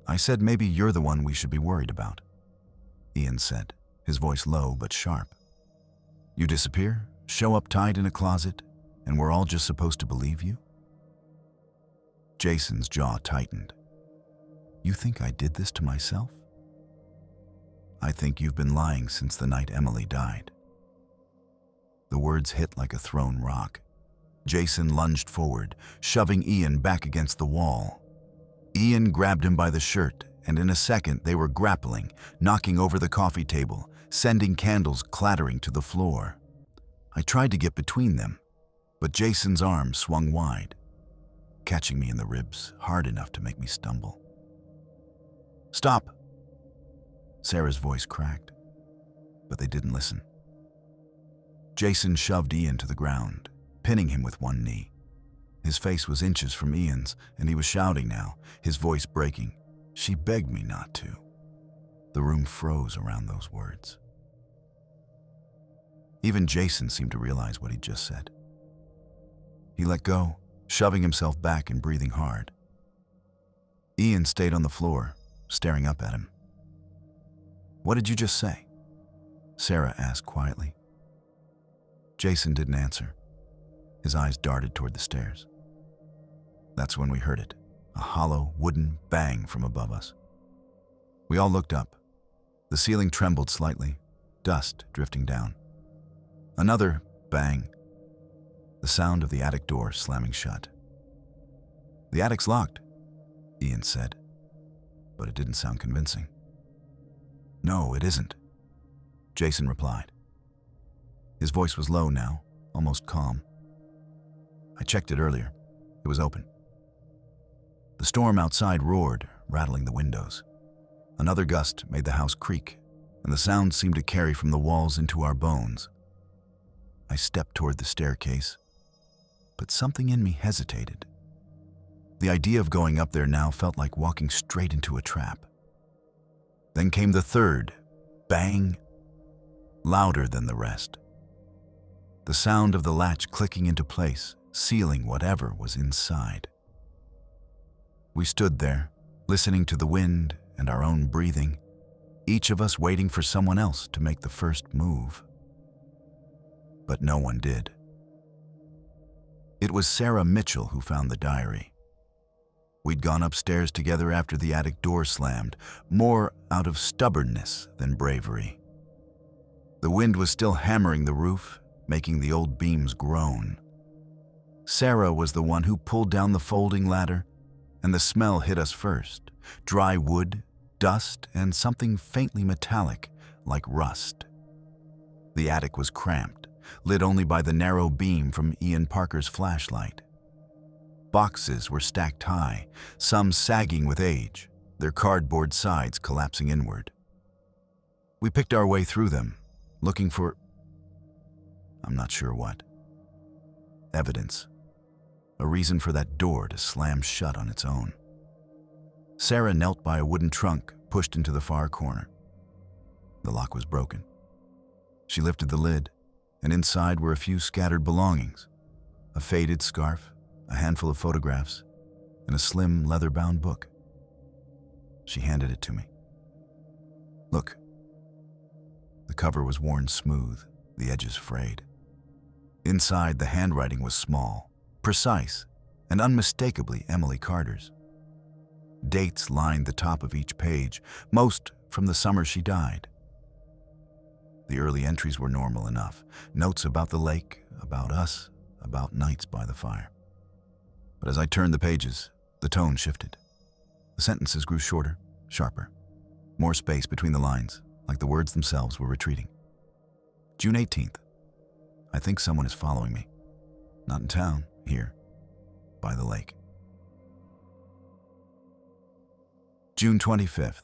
"I said maybe you're the one we should be worried about," Ian said, his voice low but sharp. "You disappear, show up tied in a closet, and we're all just supposed to believe you?" Jason's jaw tightened. "You think I did this to myself?" "I think you've been lying since the night Emily died." The words hit like a thrown rock. Jason lunged forward, shoving Ian back against the wall. Ian grabbed him by the shirt, and in a second they were grappling, knocking over the coffee table, sending candles clattering to the floor. I tried to get between them, but Jason's arm swung wide, catching me in the ribs hard enough to make me stumble. "Stop!" Sarah's voice cracked, but they didn't listen. Jason shoved Ian to the ground, pinning him with one knee. His face was inches from Ian's, and he was shouting now, his voice breaking. "She begged me not to." The room froze around those words. Even Jason seemed to realize what he'd just said. He let go, shoving himself back and breathing hard. Ian stayed on the floor, staring up at him. "What did you just say?" Sarah asked quietly. Jason didn't answer. His eyes darted toward the stairs. That's when we heard it, a hollow, wooden bang from above us. We all looked up. The ceiling trembled slightly, dust drifting down. Another bang, the sound of the attic door slamming shut. "The attic's locked," Ian said, but it didn't sound convincing. "No, it isn't," Jason replied. His voice was low now, almost calm. "I checked it earlier. It was open." The storm outside roared, rattling the windows. Another gust made the house creak, and the sound seemed to carry from the walls into our bones. I stepped toward the staircase, but something in me hesitated. The idea of going up there now felt like walking straight into a trap. Then came the third bang, louder than the rest. The sound of the latch clicking into place, sealing whatever was inside. We stood there, listening to the wind and our own breathing, each of us waiting for someone else to make the first move. But no one did. It was Sarah Mitchell who found the diary. We'd gone upstairs together after the attic door slammed, more out of stubbornness than bravery. The wind was still hammering the roof, making the old beams groan. Sarah was the one who pulled down the folding ladder, and the smell hit us first. Dry wood, dust, and something faintly metallic, like rust. The attic was cramped, lit only by the narrow beam from Ian Parker's flashlight. Boxes were stacked high, some sagging with age, their cardboard sides collapsing inward. We picked our way through them, looking for, I'm not sure what. Evidence. A reason for that door to slam shut on its own. Sarah knelt by a wooden trunk pushed into the far corner. The lock was broken. She lifted the lid, and inside were a few scattered belongings: a faded scarf, a handful of photographs, and a slim leather-bound book. She handed it to me. "Look." The cover was worn smooth, the edges frayed. Inside, the handwriting was small, precise, and unmistakably Emily Carter's. Dates lined the top of each page, most from the summer she died. The early entries were normal enough. Notes about the lake, about us, about nights by the fire. But as I turned the pages, the tone shifted. The sentences grew shorter, sharper. More space between the lines, like the words themselves were retreating. June 18th. I think someone is following me. Not in town, here, by the lake. June 25th.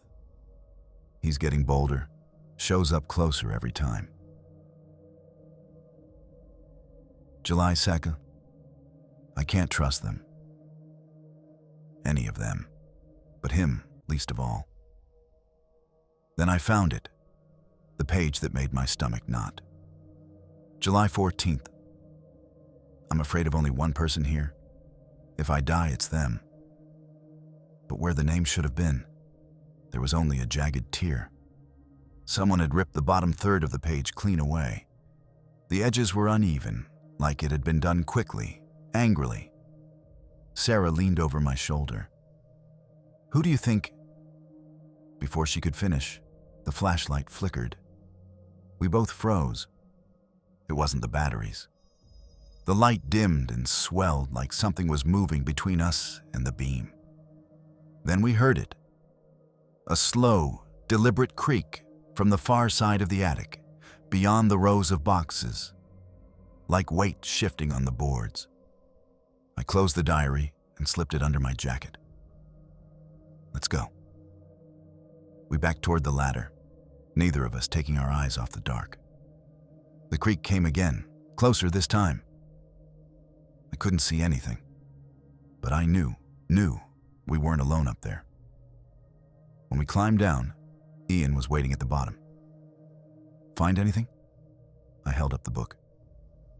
He's getting bolder, shows up closer every time. July 2nd. I can't trust them. Any of them. But him, least of all. Then I found it. The page that made my stomach knot. July 14th. I'm afraid of only one person here. If I die, it's them. But where the name should have been, there was only a jagged tear. Someone had ripped the bottom third of the page clean away. The edges were uneven, like it had been done quickly, angrily. Sarah leaned over my shoulder. "Who do you think?" Before she could finish, the flashlight flickered. We both froze. It wasn't the batteries. The light dimmed and swelled like something was moving between us and the beam. Then we heard it. A slow, deliberate creak from the far side of the attic, beyond the rows of boxes, like weight shifting on the boards. I closed the diary and slipped it under my jacket. "Let's go." We backed toward the ladder, neither of us taking our eyes off the dark. The creak came again, closer this time. I couldn't see anything, but I knew we weren't alone up there. When we climbed down, Ian was waiting at the bottom. "Find anything?" I held up the book.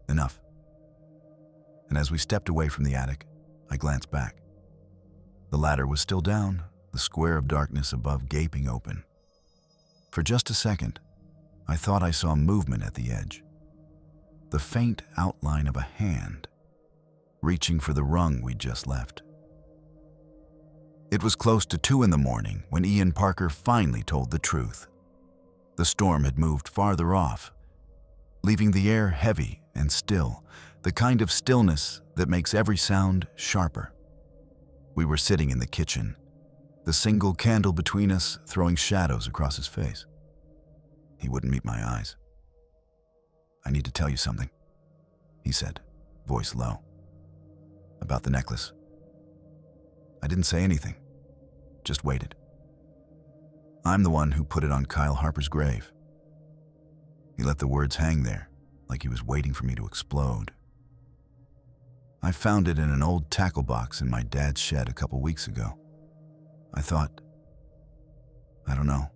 "Enough." And as we stepped away from the attic, I glanced back. The ladder was still down, the square of darkness above gaping open. For just a second, I thought I saw movement at the edge. The faint outline of a hand, reaching for the rung we'd just left. It was close to 2 a.m. when Ian Parker finally told the truth. The storm had moved farther off, leaving the air heavy and still, the kind of stillness that makes every sound sharper. We were sitting in the kitchen, the single candle between us throwing shadows across his face. He wouldn't meet my eyes. "I need to tell you something," he said, voice low. "About the necklace." I didn't say anything, just waited. "I'm the one who put it on Kyle Harper's grave." He let the words hang there, like he was waiting for me to explode. "I found it in an old tackle box in my dad's shed a couple weeks ago. I thought, I don't know,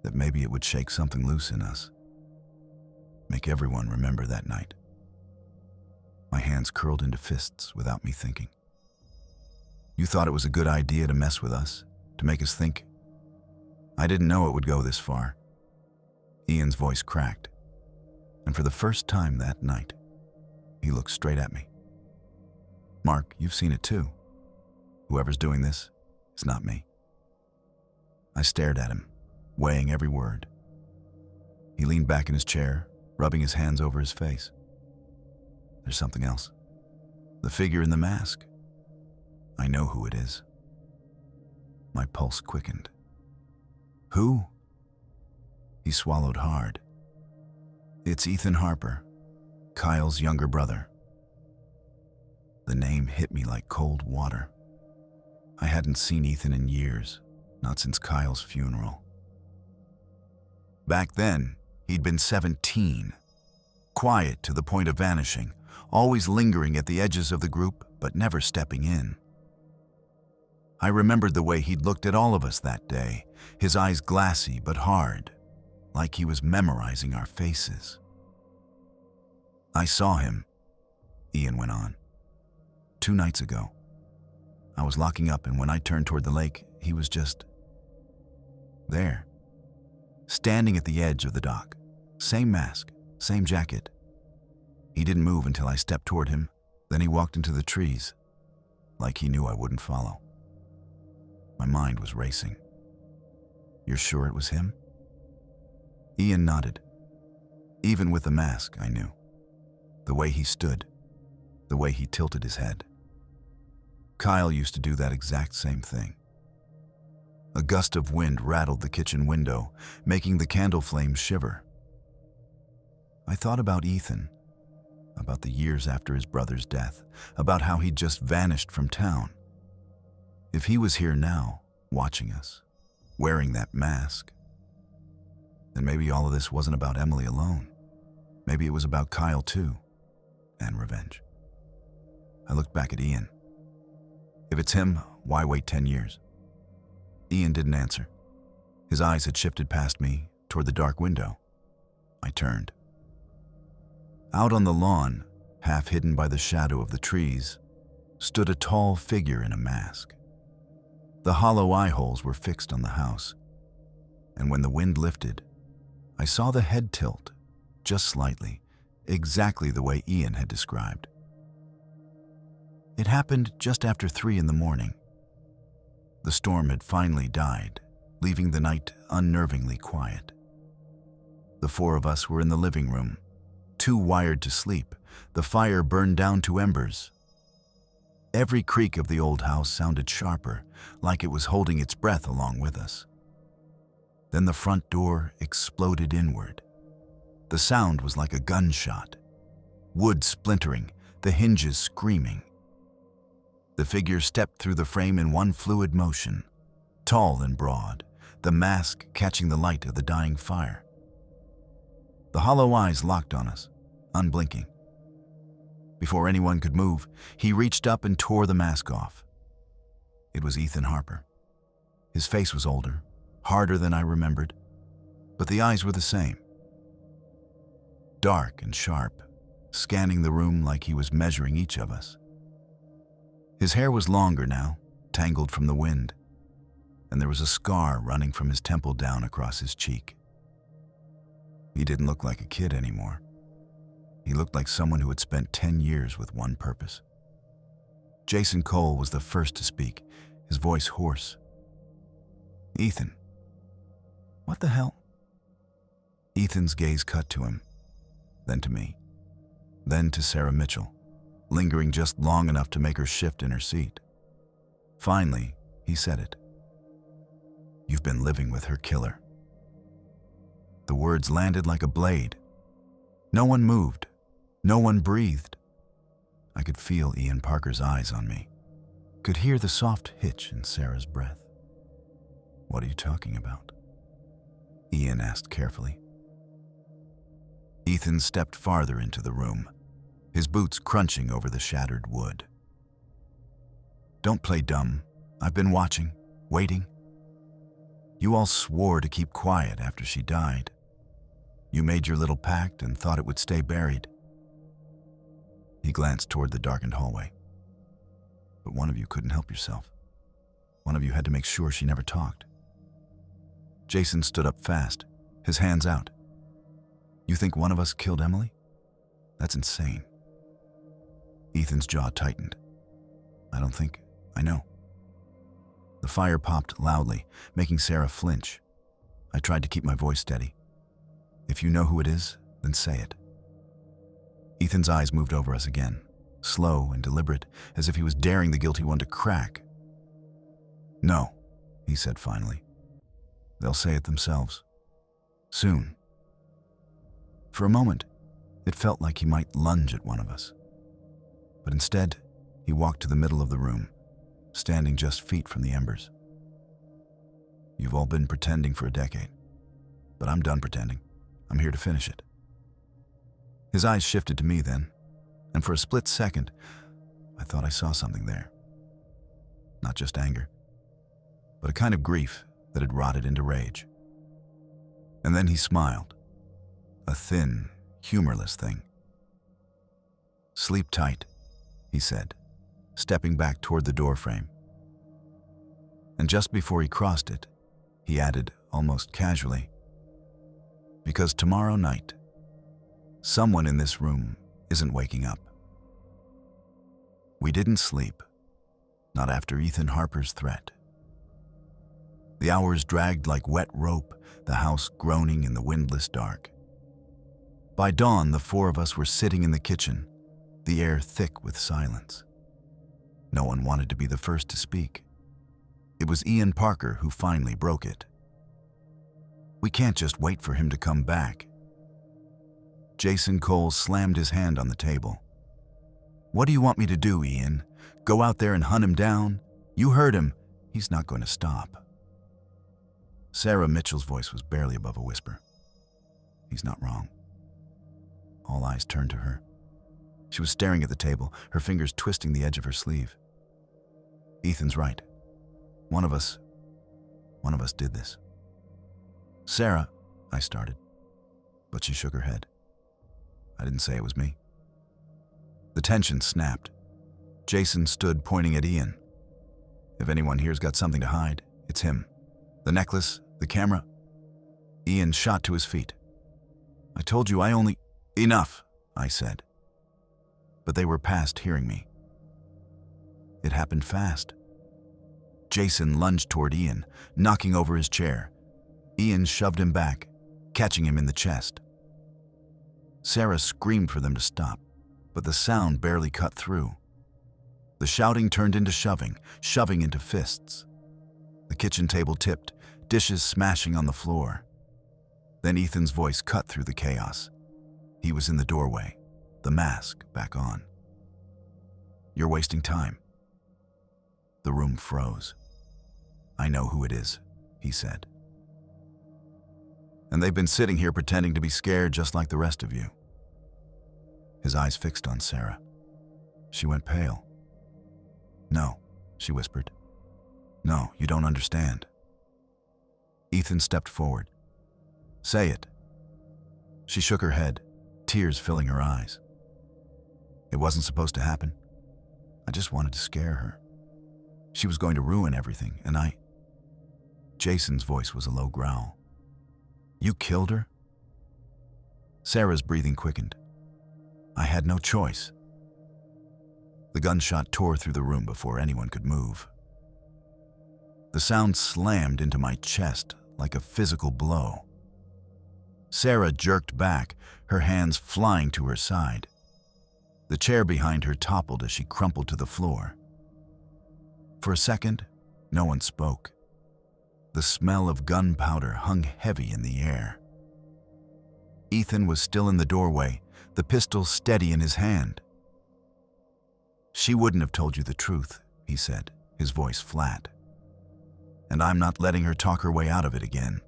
that maybe it would shake something loose in us. Make everyone remember that night." My hands curled into fists without me thinking. "You thought it was a good idea to mess with us, to make us think? I didn't know it would go this far." Ian's voice cracked, and for the first time that night, he looked straight at me. "Mark, you've seen it too. Whoever's doing this, it's not me." I stared at him, weighing every word. He leaned back in his chair, rubbing his hands over his face. "There's something else. The figure in the mask. I know who it is." My pulse quickened. "Who?" He swallowed hard. "It's Ethan Harper, Kyle's younger brother." The name hit me like cold water. I hadn't seen Ethan in years, not since Kyle's funeral. Back then, he'd been 17, quiet to the point of vanishing, always lingering at the edges of the group, but never stepping in. I remembered the way he'd looked at all of us that day, his eyes glassy but hard, like he was memorizing our faces. "I saw him," Ian went on, "2 nights ago. I was locking up, and when I turned toward the lake, he was just there, standing at the edge of the dock. Same mask, same jacket. He didn't move until I stepped toward him, then he walked into the trees, like he knew I wouldn't follow." My mind was racing. "You're sure it was him?" Ian nodded. Even with the mask, I knew. The way he stood, the way he tilted his head. Kyle used to do that exact same thing. A gust of wind rattled the kitchen window, making the candle flames shiver. I thought about Ethan, about the years after his brother's death, about how he'd just vanished from town. If he was here now, watching us, wearing that mask, then maybe all of this wasn't about Emily alone. Maybe it was about Kyle too, and revenge. I looked back at Ian. If it's him, why wait 10 years? Ian didn't answer. His eyes had shifted past me, toward the dark window. I turned. Out on the lawn, half hidden by the shadow of the trees, stood a tall figure in a mask. The hollow eye holes were fixed on the house, and when the wind lifted, I saw the head tilt, just slightly, exactly the way Ian had described. It happened just after 3 in the morning. The storm had finally died, leaving the night unnervingly quiet. The 4 of us were in the living room, too wired to sleep. The fire burned down to embers. Every creak of the old house sounded sharper, like it was holding its breath along with us. Then the front door exploded inward. The sound was like a gunshot. Wood splintering, the hinges screaming. The figure stepped through the frame in one fluid motion, tall and broad, the mask catching the light of the dying fire. The hollow eyes locked on us, unblinking. Before anyone could move, he reached up and tore the mask off. It was Ethan Harper. His face was older, harder than I remembered, but the eyes were the same. Dark and sharp, scanning the room like he was measuring each of us. His hair was longer now, tangled from the wind, and there was a scar running from his temple down across his cheek. He didn't look like a kid anymore. He looked like someone who had spent 10 years with one purpose. Jason Cole was the first to speak, his voice hoarse. "Ethan, what the hell?" Ethan's gaze cut to him, then to me, then to Sarah Mitchell, lingering just long enough to make her shift in her seat. Finally, he said it. "You've been living with her killer." The words landed like a blade. No one moved. No one breathed. I could feel Ian Parker's eyes on me. Could hear the soft hitch in Sarah's breath. "What are you talking about?" Ian asked carefully. Ethan stepped farther into the room, his boots crunching over the shattered wood. "Don't play dumb. I've been watching, waiting. You all swore to keep quiet after she died. You made your little pact and thought it would stay buried." He glanced toward the darkened hallway. "But one of you couldn't help yourself. One of you had to make sure she never talked." Jason stood up fast, his hands out. "You think one of us killed Emily? That's insane." Ethan's jaw tightened. I know." The fire popped loudly, making Sarah flinch. I tried to keep my voice steady. "If you know who it is, then say it." Ethan's eyes moved over us again, slow and deliberate, as if he was daring the guilty one to crack. "No," he said finally. "They'll say it themselves. Soon." For a moment, it felt like he might lunge at one of us. But instead, he walked to the middle of the room, standing just feet from the embers. "You've all been pretending for a decade, but I'm done pretending. I'm here to finish it." His eyes shifted to me then, and for a split second, I thought I saw something there. Not just anger, but a kind of grief that had rotted into rage. And then he smiled, a thin, humorless thing. "Sleep tight," he said, stepping back toward the doorframe. And just before he crossed it, he added, almost casually, "Because tomorrow night, someone in this room isn't waking up." We didn't sleep, not after Ethan Harper's threat. The hours dragged like wet rope, the house groaning in the windless dark. By dawn, the four of us were sitting in the kitchen, the air thick with silence. No one wanted to be the first to speak. It was Ian Parker who finally broke it. "We can't just wait for him to come back." Jason Cole slammed his hand on the table. "What do you want me to do, Ian? Go out there and hunt him down? You heard him. He's not going to stop." Sarah Mitchell's voice was barely above a whisper. "He's not wrong." All eyes turned to her. She was staring at the table, her fingers twisting the edge of her sleeve. "Ethan's right. One of us did this." "Sarah," I started, but she shook her head. "I didn't say it was me." The tension snapped. Jason stood pointing at Ian. "If anyone here's got something to hide, it's him. The necklace, the camera." Ian shot to his feet. "I told you I only—" "Enough," I said. But they were past hearing me. It happened fast. Jason lunged toward Ian, knocking over his chair. Ian shoved him back, catching him in the chest. Sarah screamed for them to stop, but the sound barely cut through. The shouting turned into shoving, shoving into fists. The kitchen table tipped, dishes smashing on the floor. Then Ethan's voice cut through the chaos. He was in the doorway, the mask back on. "You're wasting time." The room froze. "I know who it is," he said. "And they've been sitting here pretending to be scared just like the rest of you." His eyes fixed on Sarah. She went pale. "No," she whispered. "No, you don't understand." Ethan stepped forward. "Say it." She shook her head, tears filling her eyes. "It wasn't supposed to happen. I just wanted to scare her. She was going to ruin everything, and I—" Jason's voice was a low growl. "You killed her?" Sarah's breathing quickened. "I had no choice." The gunshot tore through the room before anyone could move. The sound slammed into my chest like a physical blow. Sarah jerked back, her hands flying to her side. The chair behind her toppled as she crumpled to the floor. For a second, no one spoke. The smell of gunpowder hung heavy in the air. Ethan was still in the doorway, the pistol steady in his hand. "She wouldn't have told you the truth," he said, his voice flat. "And I'm not letting her talk her way out of it again."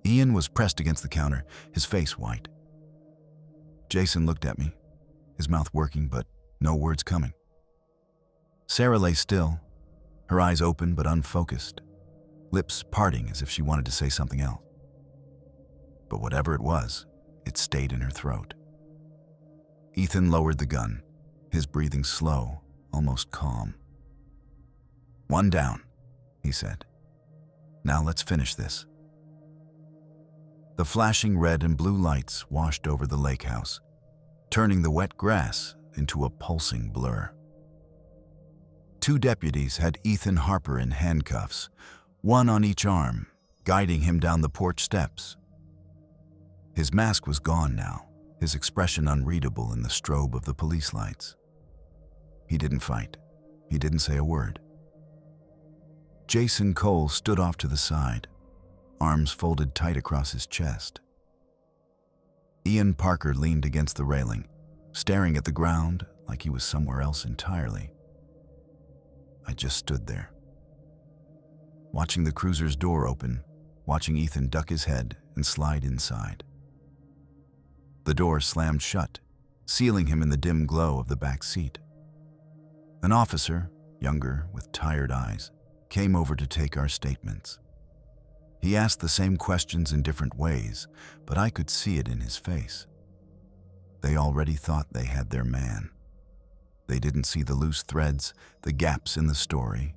Ian was pressed against the counter, his face white. Jason looked at me, his mouth working but no words coming. Sarah lay still, her eyes open but unfocused, lips parting as if she wanted to say something else. But whatever it was, it stayed in her throat. Ethan lowered the gun, his breathing slow, almost calm. "One down," he said. "Now let's finish this." The flashing red and blue lights washed over the lake house, turning the wet grass into a pulsing blur. 2 deputies had Ethan Harper in handcuffs, one on each arm, guiding him down the porch steps. His mask was gone now, his expression unreadable in the strobe of the police lights. He didn't fight. He didn't say a word. Jason Cole stood off to the side, arms folded tight across his chest. Ian Parker leaned against the railing, staring at the ground like he was somewhere else entirely. I just stood there, watching the cruiser's door open, watching Ethan duck his head and slide inside. The door slammed shut, sealing him in the dim glow of the back seat. An officer, younger, with tired eyes, came over to take our statements. He asked the same questions in different ways, but I could see it in his face. They already thought they had their man. They didn't see the loose threads, the gaps in the story,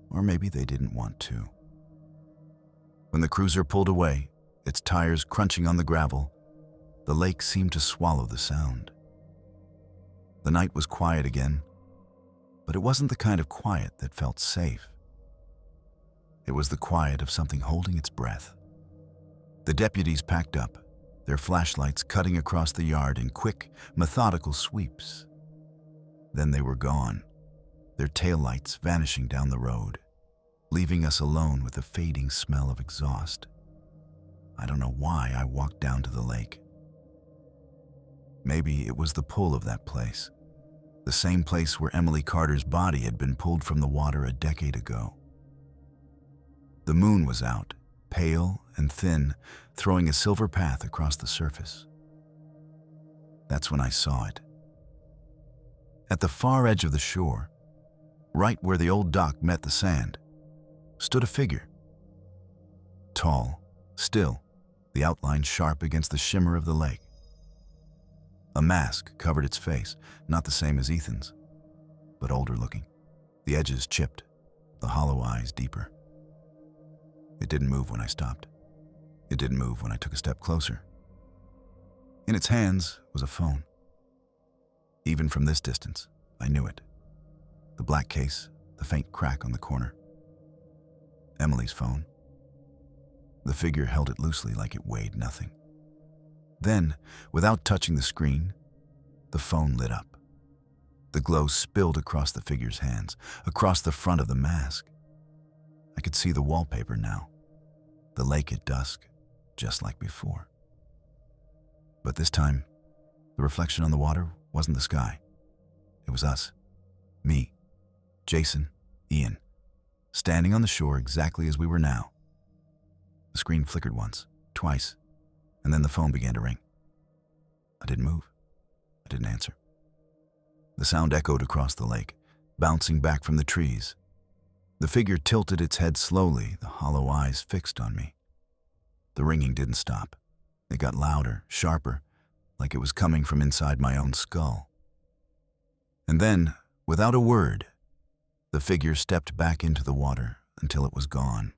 or maybe they didn't want to. When the cruiser pulled away, its tires crunching on the gravel, the lake seemed to swallow the sound. The night was quiet again, but it wasn't the kind of quiet that felt safe. It was the quiet of something holding its breath. The deputies packed up, their flashlights cutting across the yard in quick, methodical sweeps. Then they were gone, their taillights vanishing down the road, leaving us alone with the fading smell of exhaust. I don't know why I walked down to the lake. Maybe it was the pull of that place, the same place where Emily Carter's body had been pulled from the water a decade ago. The moon was out, pale and thin, throwing a silver path across the surface. That's when I saw it. At the far edge of the shore, right where the old dock met the sand, stood a figure. Tall, still, the outline sharp against the shimmer of the lake. A mask covered its face, not the same as Ethan's, but older looking, the edges chipped, the hollow eyes deeper. It didn't move when I stopped. It didn't move when I took a step closer. In its hands was a phone. Even from this distance, I knew it. The black case, the faint crack on the corner. Emily's phone. The figure held it loosely like it weighed nothing. Then, without touching the screen, the phone lit up. The glow spilled across the figure's hands, across the front of the mask. I could see the wallpaper now. The lake at dusk, just like before. But this time, the reflection on the water wasn't the sky. It was us. Me, Jason, Ian, standing on the shore exactly as we were now. The screen flickered once, twice, and then the phone began to ring. I didn't move. I didn't answer. The sound echoed across the lake, bouncing back from the trees. The figure tilted its head slowly, the hollow eyes fixed on me. The ringing didn't stop. It got louder, sharper, like it was coming from inside my own skull. And then, without a word, the figure stepped back into the water until it was gone.